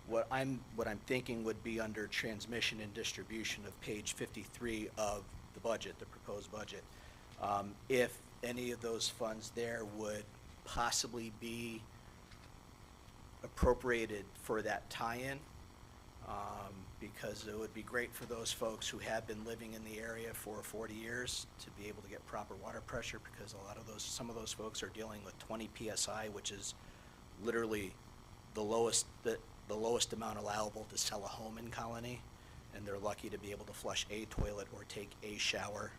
what I'm thinking would be under transmission and distribution of page 53 of the budget, the proposed budget. If any of those funds there would possibly be appropriated for that tie-in, because it would be great for those folks who have been living in the area for 40 years to be able to get proper water pressure, because some of those folks are dealing with 20 PSI, which is literally the lowest amount allowable to sell a home in Colony, and they're lucky to be able to flush a toilet or take a shower.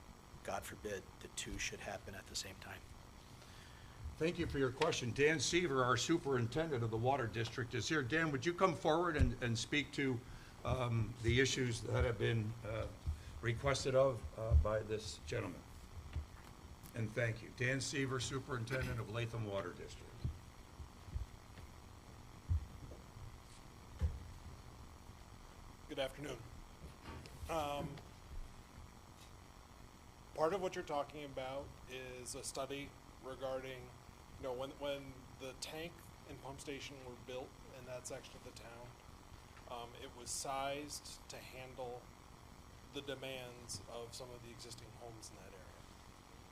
God forbid the two should happen at the same time. Thank you for your question. Dan Seaver, our superintendent of the Water District, is here. Dan, would you come forward and speak to the issues that have been requested of by this gentleman? And thank you. Dan Seaver, superintendent of Latham Water District. Good afternoon. Part of what you're talking about is a study regarding, when the tank and pump station were built in that section of the town, it was sized to handle the demands of some of the existing homes in that area.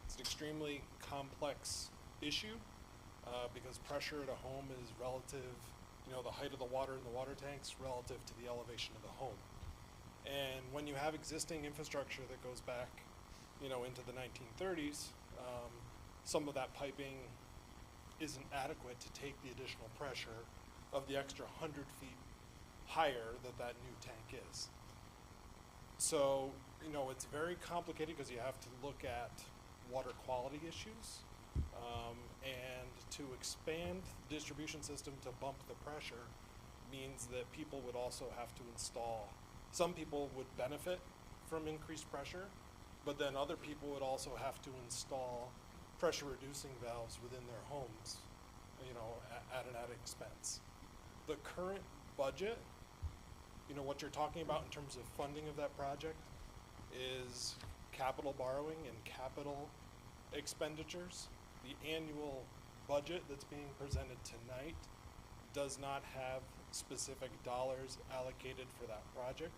It's an extremely complex issue because pressure at a home is relative, the height of the water in the water tanks relative to the elevation of the home. And when you have existing infrastructure that goes back, into the 1930s, some of that piping isn't adequate to take the additional pressure of the extra 100 feet higher that new tank is. So, it's very complicated because you have to look at water quality issues, and to expand the distribution system to bump the pressure means that people would also have to install. Some people would benefit from increased pressure, but then other people would also have to install pressure reducing valves within their homes, at an added expense. The current budget, what you're talking about in terms of funding of that project is capital borrowing and capital expenditures. The annual budget that's being presented tonight does not have specific dollars allocated for that project,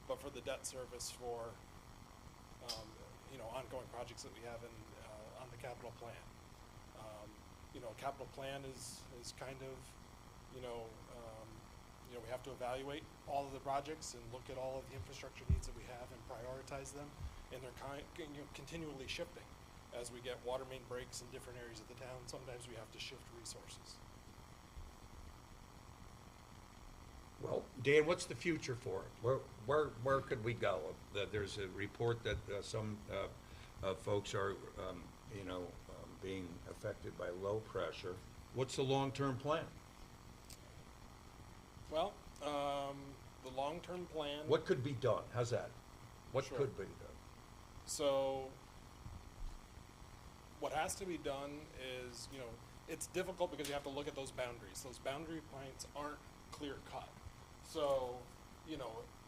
but for the debt service for ongoing projects that we have on the capital plan. Capital plan is kind of, we have to evaluate all of the projects and look at all of the infrastructure needs that we have and prioritize them, and they're continually shifting. As we get water main breaks in different areas of the town, sometimes we have to shift resources. Well, Dan, what's the future for it? Where could we go? There's a report that some folks are, being affected by low pressure. What's the long-term plan? Well, the long-term plan. What could be done? How's that? What Sure. could be done? So, what has to be done is, it's difficult because you have to look at those boundaries. Those boundary points aren't clear cut. So,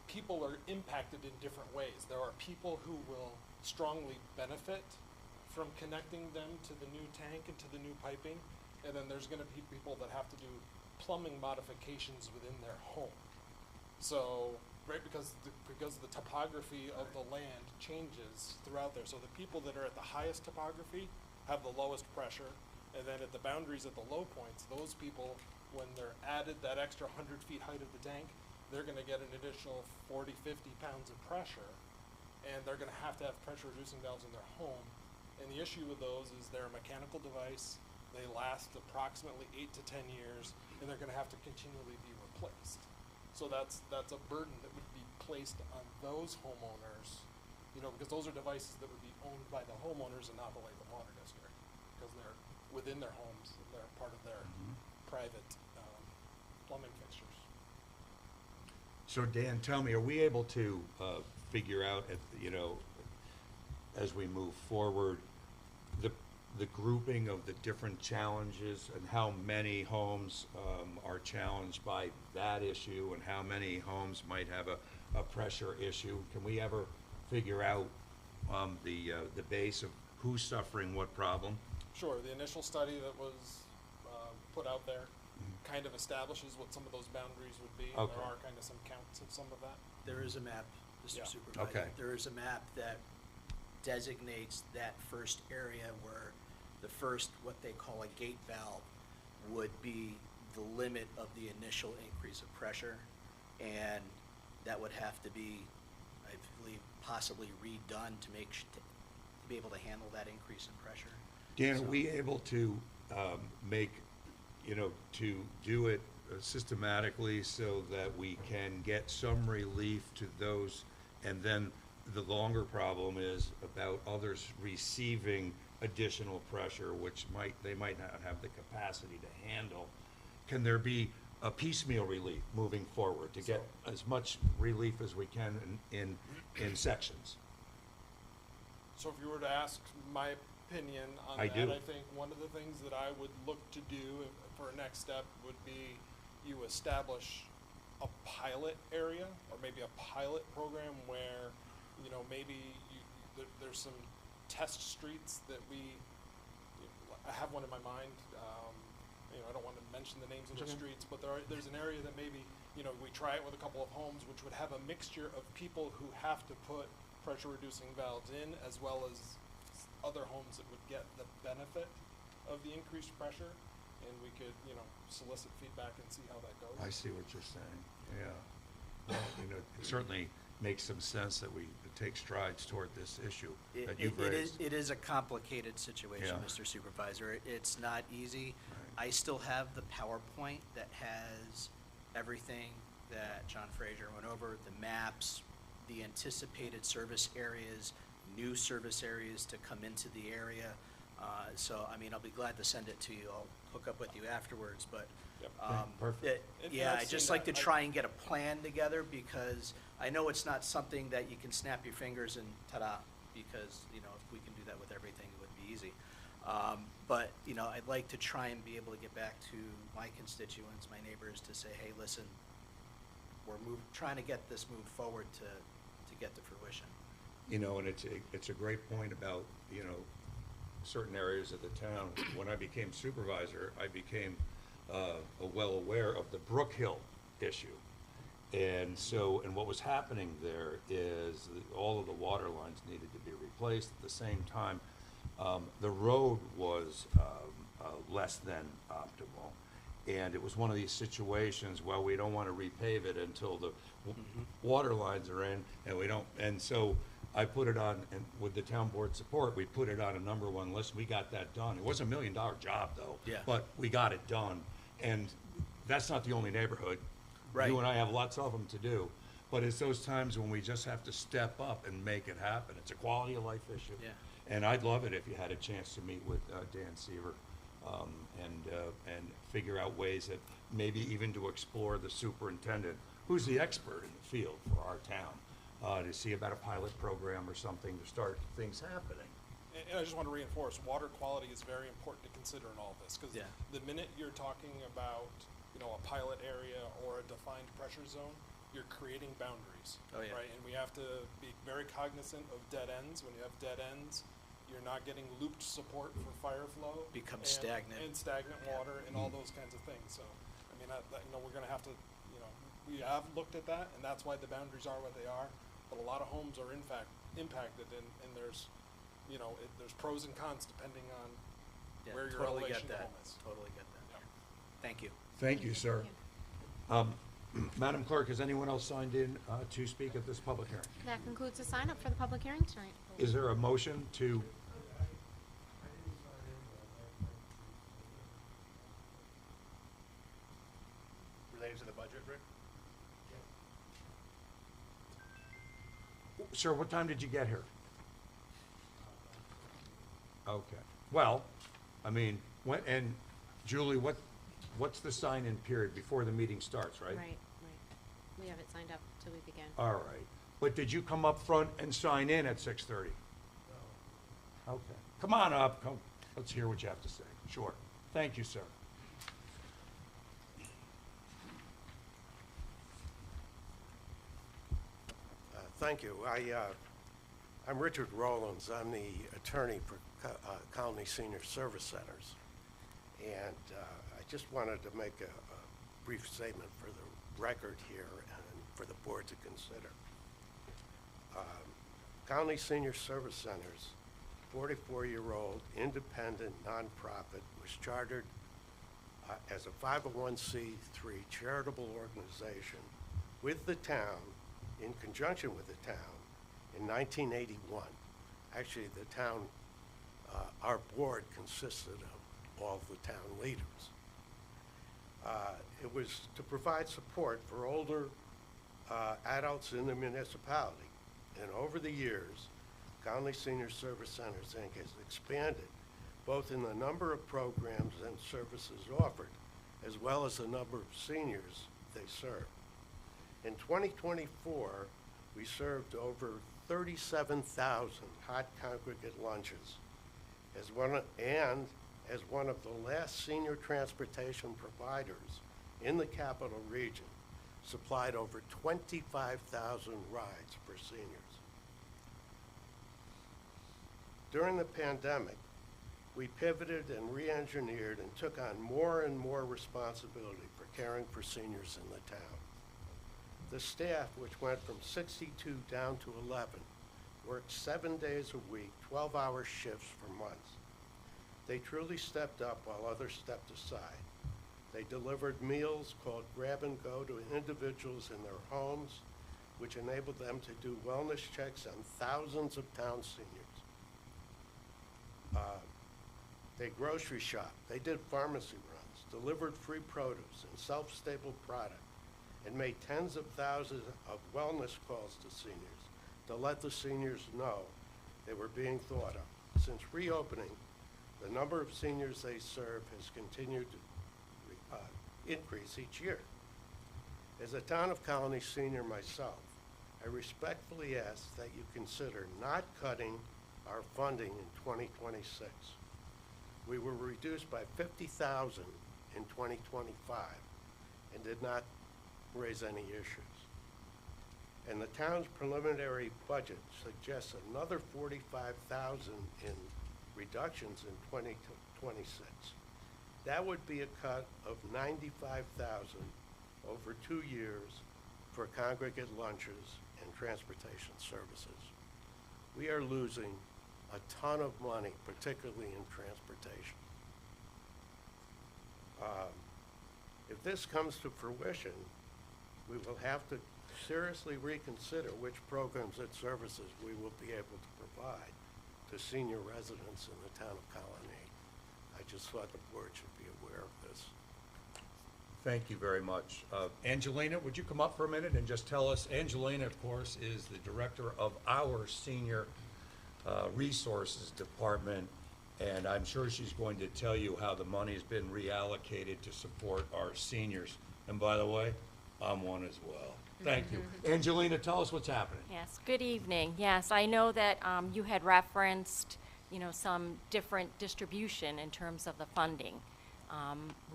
people are impacted in different ways. There are people who will strongly benefit from connecting them to the new tank and to the new piping, and then there's gonna be people that have to do plumbing modifications within their home. So, right, because the topography of the land changes throughout there. So the people that are at the highest topography have the lowest pressure, and then at the boundaries at the low points, those people, when they're added that extra 100 feet height of the tank, they're gonna get an additional 40, 50 pounds of pressure, and they're gonna have pressure reducing valves in their home. And the issue with those is they're a mechanical device, they last approximately 8 to 10 years, and they're gonna have to continually be replaced. So that's a burden that would be placed on those homeowners, you know, because those are devices that would be owned by the homeowners and not the Latham Water District, because they're within their homes, and they're part of their private plumbing fixtures. So Dan, tell me, are we able to figure out, as we move forward, the grouping of the different challenges and how many homes are challenged by that issue and how many homes might have a pressure issue? Can we ever figure out the base of who's suffering what problem? Sure, the initial study that was put out there kind of establishes what some of those boundaries would be. Okay. There are kind of some counts of some of that. There is a map, Mr. Yeah. Supervisor. Okay. There is a map that designates that first area where the first, what they call a gate valve, would be the limit of the initial increase of pressure. And that would have to be, I believe, possibly redone to to be able to handle that increase in pressure. Dan, So- are we able to to do it systematically so that we can get some relief to those? And then the longer problem is about others receiving additional pressure, which they might not have the capacity to handle. Can there be a piecemeal relief moving forward to get as much relief as we can in sections? So if you were to ask my opinion on I that, do. I think one of the things that I would look to do for a next step would be you establish a pilot area or maybe a pilot program where, you know, maybe there's some test streets that I have one in my mind. I don't want to mention the names of the streets, but there's an area that maybe, we try it with a couple of homes, which would have a mixture of people who have to put pressure reducing valves in, as well as other homes that would get the benefit of the increased pressure, and we could, solicit feedback and see how that goes. I see what you're saying, yeah. Well, it certainly makes some sense that we take strides toward this issue that you've raised. It is a complicated situation, Yeah. Mr. Supervisor. It's not easy. Right. I still have the PowerPoint that has everything that John Fraser went over, the maps, the anticipated service areas, new service areas to come into the area. I'll be glad to send it to you. I'll hook up with you afterwards, but, Yep. Perfect. And yeah, I've I'd just seen like to that. try and get a plan together, because I know it's not something that you can snap your fingers and ta-da, because, if we can do that with everything, it would be easy. But, I'd like to try and be able to get back to my constituents, my neighbors, to say, hey, listen, we're trying to get this moved forward to get to fruition. And it's a great point about, certain areas of the town. When I became supervisor, I became well aware of the Brook Hill issue. And what was happening there is all of the water lines needed to be replaced. At the same time, the road was less than optimal. And it was one of these situations, well, we don't want to repave it until the water lines are in, and so I put it on, and with the town board support, we put it on a number one list. We got that done. It was $1 million job, though. Yeah. But we got it done. And that's not the only neighborhood. Right. You and I have lots of them to do. But it's those times when we just have to step up and make it happen. It's a quality of life issue. Yeah. And I'd love it if you had a chance to meet with Dan Seaver and figure out ways that maybe even to explore the superintendent, who's the expert in the field for our town, to see about a pilot program or something to start things happening. And I just want to reinforce, water quality is very important to consider in all this, because Yeah. the minute you're talking about, a pilot area or a defined pressure zone, you're creating boundaries. Oh, yeah. Right, and we have to be very cognizant of dead ends. When you have dead ends, you're not getting looped support for fire flow. Becomes stagnant. And stagnant Yeah. water and all those kinds of things. So, we're gonna have to, we have looked at that, and that's why the boundaries are what they are. But a lot of homes are in fact impacted, and there's, you know, there's pros and cons depending on Yeah, where your totally elevation get of the that. home is. Totally get that. Yeah. Thank you. Thank you, sir. Madam Clerk, has anyone else signed in to speak at this public hearing? That concludes the sign up for the public hearing tonight. Is there a motion to, Related to the budget, Rick? sir, what time did you get here? Okay, well, I mean, when, and Julie, what's the sign-in period before the meeting starts, right? Right. We have it signed up till we begin. All right, but did you come up front and sign in at 6:30? No. Okay, come on up, come, let's hear what you have to say. Sure, thank you, sir. Thank you. I'm Richard Rollins. I'm the attorney for Colony Senior Service Centers. And I just wanted to make a brief statement for the record here and for the board to consider. Colony Senior Service Centers, 44-year-old independent nonprofit, was chartered as a 501c3 charitable organization with the town, in conjunction with the town, in 1981. Actually, the town, our board consisted of all the town leaders. It was to provide support for older adults in the municipality. And over the years, Connolly Senior Service Centers, Inc. has expanded both in the number of programs and services offered, as well as the number of seniors they serve. In 2024, we served over 37,000 hot congregate lunches as one of the last senior transportation providers in the capital region, supplied over 25,000 rides for seniors. During the pandemic, we pivoted and re-engineered and took on more and more responsibility for caring for seniors in the town. The staff, which went from 62 down to 11, worked 7 days a week, 12-hour shifts for months. They truly stepped up while others stepped aside. They delivered meals called grab and go to individuals in their homes, which enabled them to do wellness checks on thousands of town seniors. They grocery shopped, they did pharmacy runs, delivered free produce and self-stapled product, and made tens of thousands of wellness calls to seniors to let the seniors know they were being thought of. Since reopening, the number of seniors they serve has continued to increase each year. As a Town of Colonie senior myself, I respectfully ask that you consider not cutting our funding in 2026. We were reduced by 50,000 in 2025 and did not raise any issues. And the town's preliminary budget suggests another 45,000 in reductions in 2026. That would be a cut of 95,000 over 2 years for congregate lunches and transportation services. We are losing a ton of money, particularly in transportation. If this comes to fruition, we will have to seriously reconsider which programs and services we will be able to provide to senior residents in the town of Colonie. I just thought the board should be aware of this. Thank you very much. Angelina, would you come up for a minute and just tell us, Angelina, of course, is the director of our Senior Resources Department, and I'm sure she's going to tell you how the money's been reallocated to support our seniors. And by the way, I'm one as well. Thank you. Angelina, tell us what's happening. Yes, good evening. Yes, I know that you had referenced, some different distribution in terms of the funding.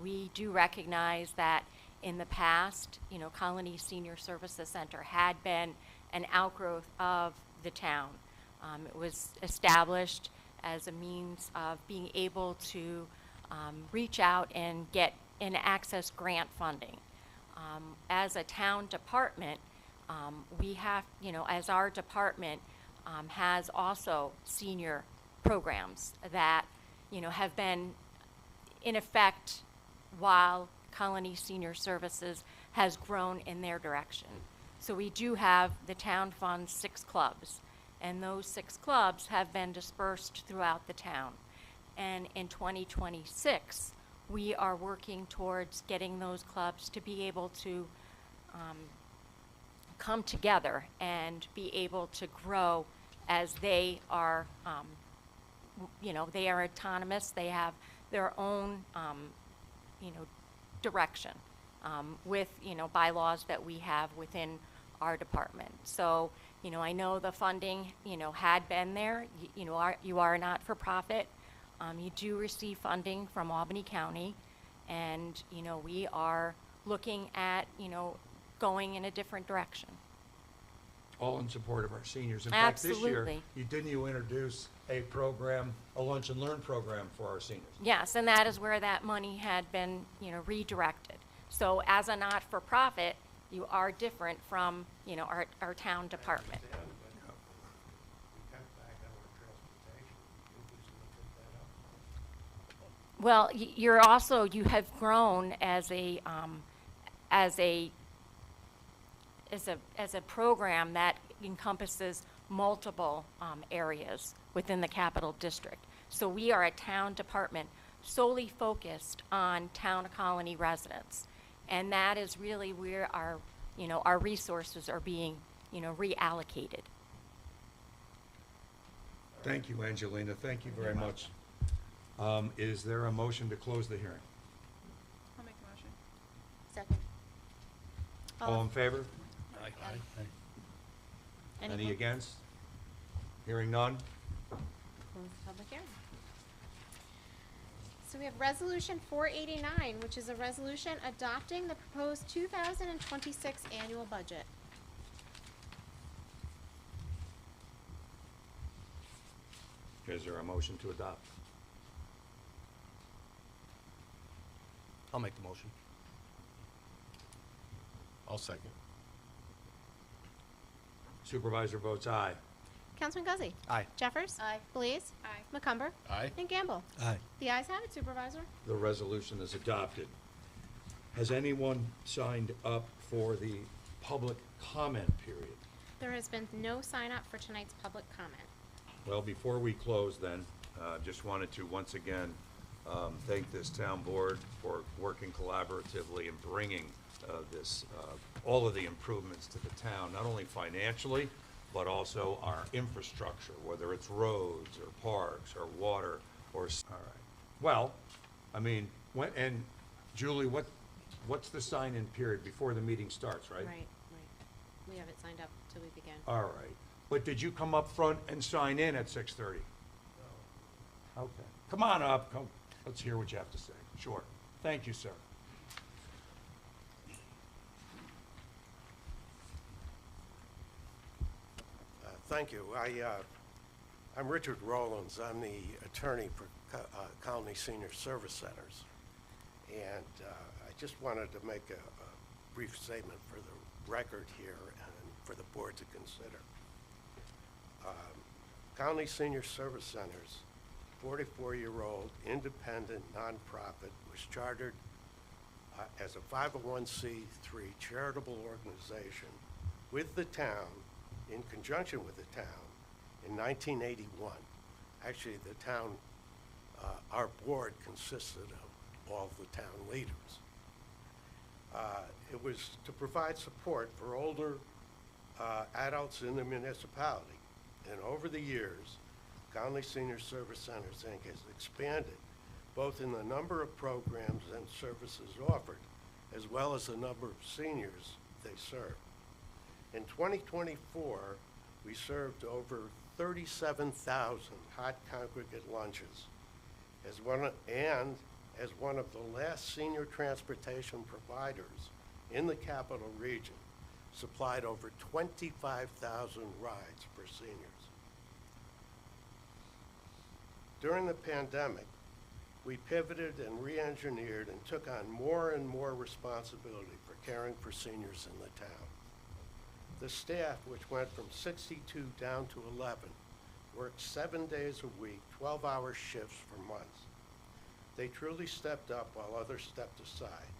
We do recognize that in the past, Colony Senior Services Center had been an outgrowth of the town. It was established as a means of being able to reach out and get and access grant funding. As a town department, we have, as our department has also senior programs that, have been in effect while Colony Senior Services has grown in their direction. So we do have the town funds 6 clubs, and those 6 clubs have been dispersed throughout the town. And in 2026, we are working towards getting those clubs to be able to come together and be able to grow as they are, they are autonomous, they have their own, direction with, bylaws that we have within our department. So, I know the funding, had been there. You are a not-for-profit. You do receive funding from Albany County, and, we are looking at, going in a different direction. All in support of our seniors. In fact, this year, Absolutely. didn't you introduce a program, a lunch and learn program for our seniors? Yes, and that is where that money had been, redirected. So as a not-for-profit, you are different from, our town department. We cut back on our transportation. You was gonna pick that up. Well, you're also, you have grown as a program that encompasses multiple areas within the capital district. So we are a town department solely focused on Town of Colonie residents. And that is really where our resources are being, reallocated. Thank you, Angelina. Thank you very much. Is there a motion to close the hearing? I'll make a motion. Second. All in favor? Any Any opposed? against? Hearing none? Close the public hearing. So we have Resolution 489, which is a resolution adopting the proposed 2026 annual budget. Is there a motion to adopt? I'll make the motion. I'll second. Supervisor votes aye. Councilman Guzzi. Aye. Jeffers. Aye. Belize. Aye. McCumber. Aye. And Gamble. Aye. The ayes have it, Supervisor. The resolution is adopted. Has anyone signed up for the public comment period? There has been no sign up for tonight's public comment. Well, before we close then, just wanted to once again thank this town board for working collaboratively and bringing all of the improvements to the town, not only financially, but also our infrastructure, whether it's roads or parks or water or, all right. Well, I mean, and Julie, what's the sign-in period before the meeting starts, right? Right. We have it signed up till we begin. All right. But did you come up front and sign in at 6:30? No. Okay. Come on up. Come. Let's hear what you have to say. Sure. Thank you, sir. Thank you. I'm Richard Rollins. I'm the attorney for Colony Senior Service Centers. And I just wanted to make a brief statement for the record here and for the board to consider. Colony Senior Service Centers, 44-year-old independent nonprofit, was chartered as a 501c3 charitable organization with the town, in conjunction with the town, in 1981. Actually, the town, our board consisted of all of the town leaders. It was to provide support for older adults in the municipality. And over the years, Connolly Senior Service Centers, Inc. has expanded both in the number of programs and services offered, as well as the number of seniors they serve. In 2024, we served over 37,000 hot congregate lunches as one of the last senior transportation providers in the capital region, supplied over 25,000 rides for seniors. During the pandemic, we pivoted and re-engineered and took on more and more responsibility for caring for seniors in the town. The staff, which went from 62 down to 11, worked 7 days a week, 12-hour shifts for months. They truly stepped up while others stepped aside.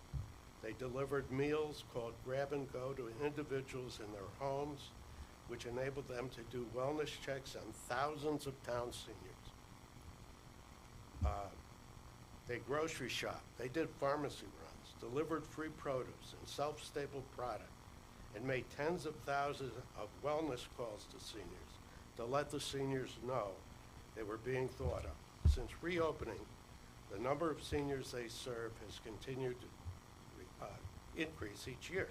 They delivered meals called grab and go to individuals in their homes, which enabled them to do wellness checks on thousands of town seniors. They grocery shopped, they did pharmacy runs, delivered free produce and self-stapled product, and made tens of thousands of wellness calls to seniors to let the seniors know they were being thought of. Since reopening, the number of seniors they serve has continued to increase each year.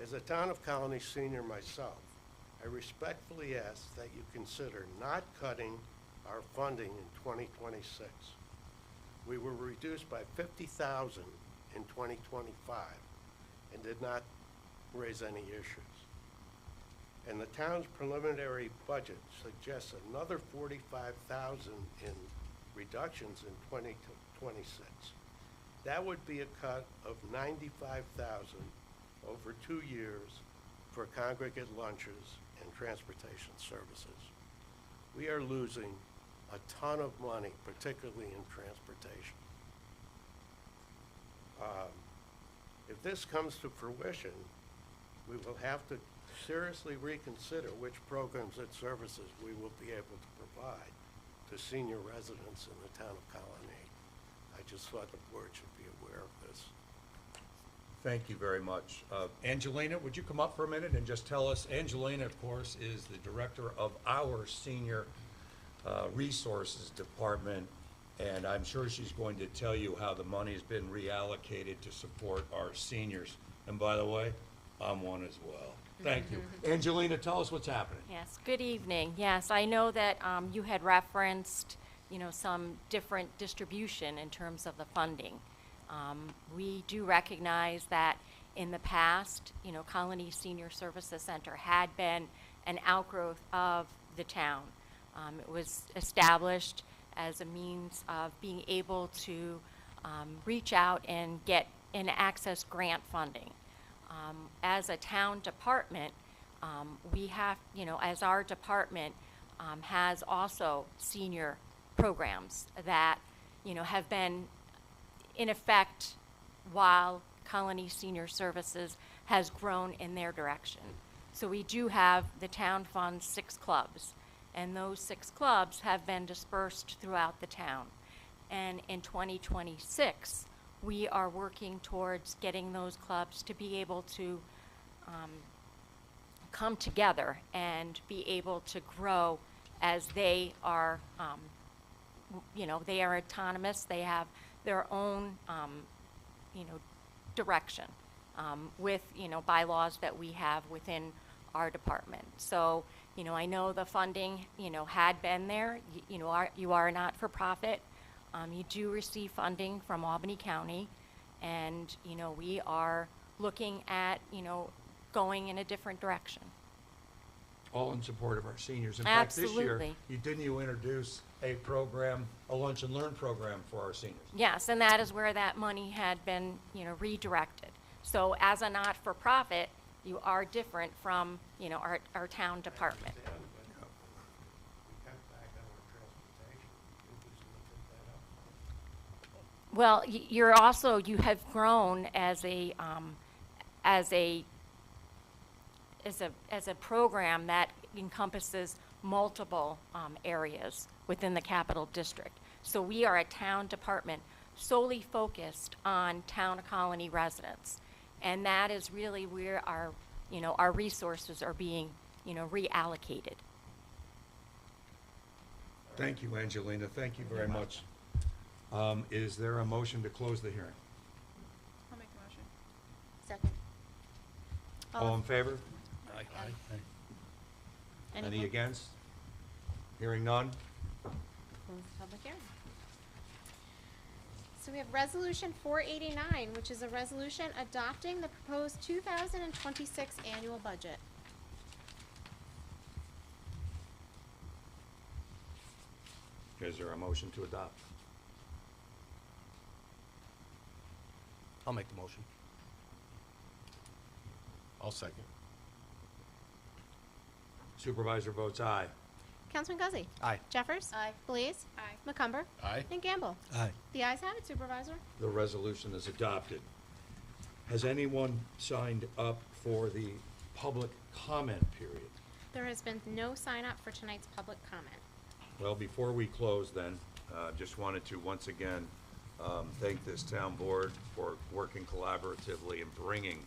As a Town of Colonie senior myself, I respectfully ask that you consider not cutting our funding in 2026. We were reduced by $50,000 in 2025 and did not raise any issues. And the town's preliminary budget suggests another $45,000 in reductions in 2026. That would be a cut of $95,000 over 2 years for congregate lunches and transportation services. We are losing a ton of money, particularly in transportation. If this comes to fruition, we will have to seriously reconsider which programs and services we will be able to provide to senior residents in the Town of Colonie. I just thought the board should be aware of this. Thank you very much. Angelina, would you come up for a minute and just tell us, Angelina, of course, is the director of our Senior Resources Department, and I'm sure she's going to tell you how the money's been reallocated to support our seniors. And by the way, I'm one as well. Thank you. Angelina, tell us what's happening. Yes, good evening. Yes, I know that you had referenced, some different distribution in terms of the funding. We do recognize that in the past, Colonie Senior Services Center had been an outgrowth of the town. It was established as a means of being able to reach out and get and access grant funding. As a town department, we have, as our department has also senior programs that, have been in effect while Colonie Senior Services has grown in their direction. So we do have the town funds 6 clubs, and those 6 clubs have been dispersed throughout the town. And in 2026, we are working towards getting those clubs to be able to come together and be able to grow as they are, they are autonomous. They have their own, direction with, bylaws that we have within our department. So, I know the funding, had been there. You are a not-for-profit. You do receive funding from Albany County, and, we are looking at, going in a different direction. All in support of our seniors. In fact, this year, Absolutely. didn't you introduce a program, a lunch and learn program for our seniors? Yes, and that is where that money had been, redirected. So as a not-for-profit, you are different from, our town department. We cut back on our transportation. We just looked at that up. Well, you're also, you have grown as a program that encompasses multiple areas within the Capital District. So we are a town department solely focused on Town of Colonie residents. And that is really where our resources are being, reallocated. Thank you, Angelina. Thank you very much. Is there a motion to close the hearing? I'll make the motion. Second. All in favor? Aye. Any against? Hearing none? Close the public hearing. So we have Resolution 489, which is a resolution adopting the proposed 2026 annual budget. Is there a motion to adopt? I'll make the motion. I'll second. Supervisor votes aye. Councilman Guzzi. Aye. Jeffers. Aye. Blease. Aye. McCumber. Aye. And Gamble. Aye. The ayes have it, Supervisor. The resolution is adopted. Has anyone signed up for the public comment period? There has been no sign up for tonight's public comment. Well, before we close then, just wanted to once again thank this town board for working collaboratively and bringing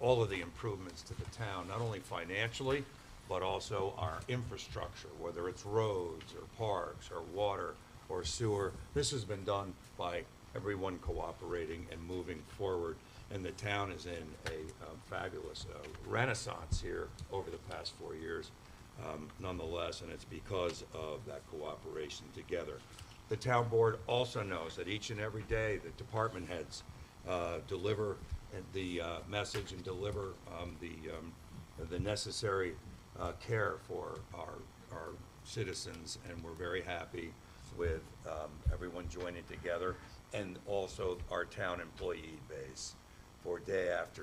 all of the improvements to the town, not only financially, but also our infrastructure, whether it's roads or parks or water or sewer. This has been done by everyone cooperating and moving forward, and the town is in a fabulous renaissance here over the past 4 years, nonetheless, and it's because of that cooperation together. The town board also knows that each and every day the department heads deliver the message and deliver the necessary care for our citizens, and we're very happy with everyone joining together, and also our town employee base for day after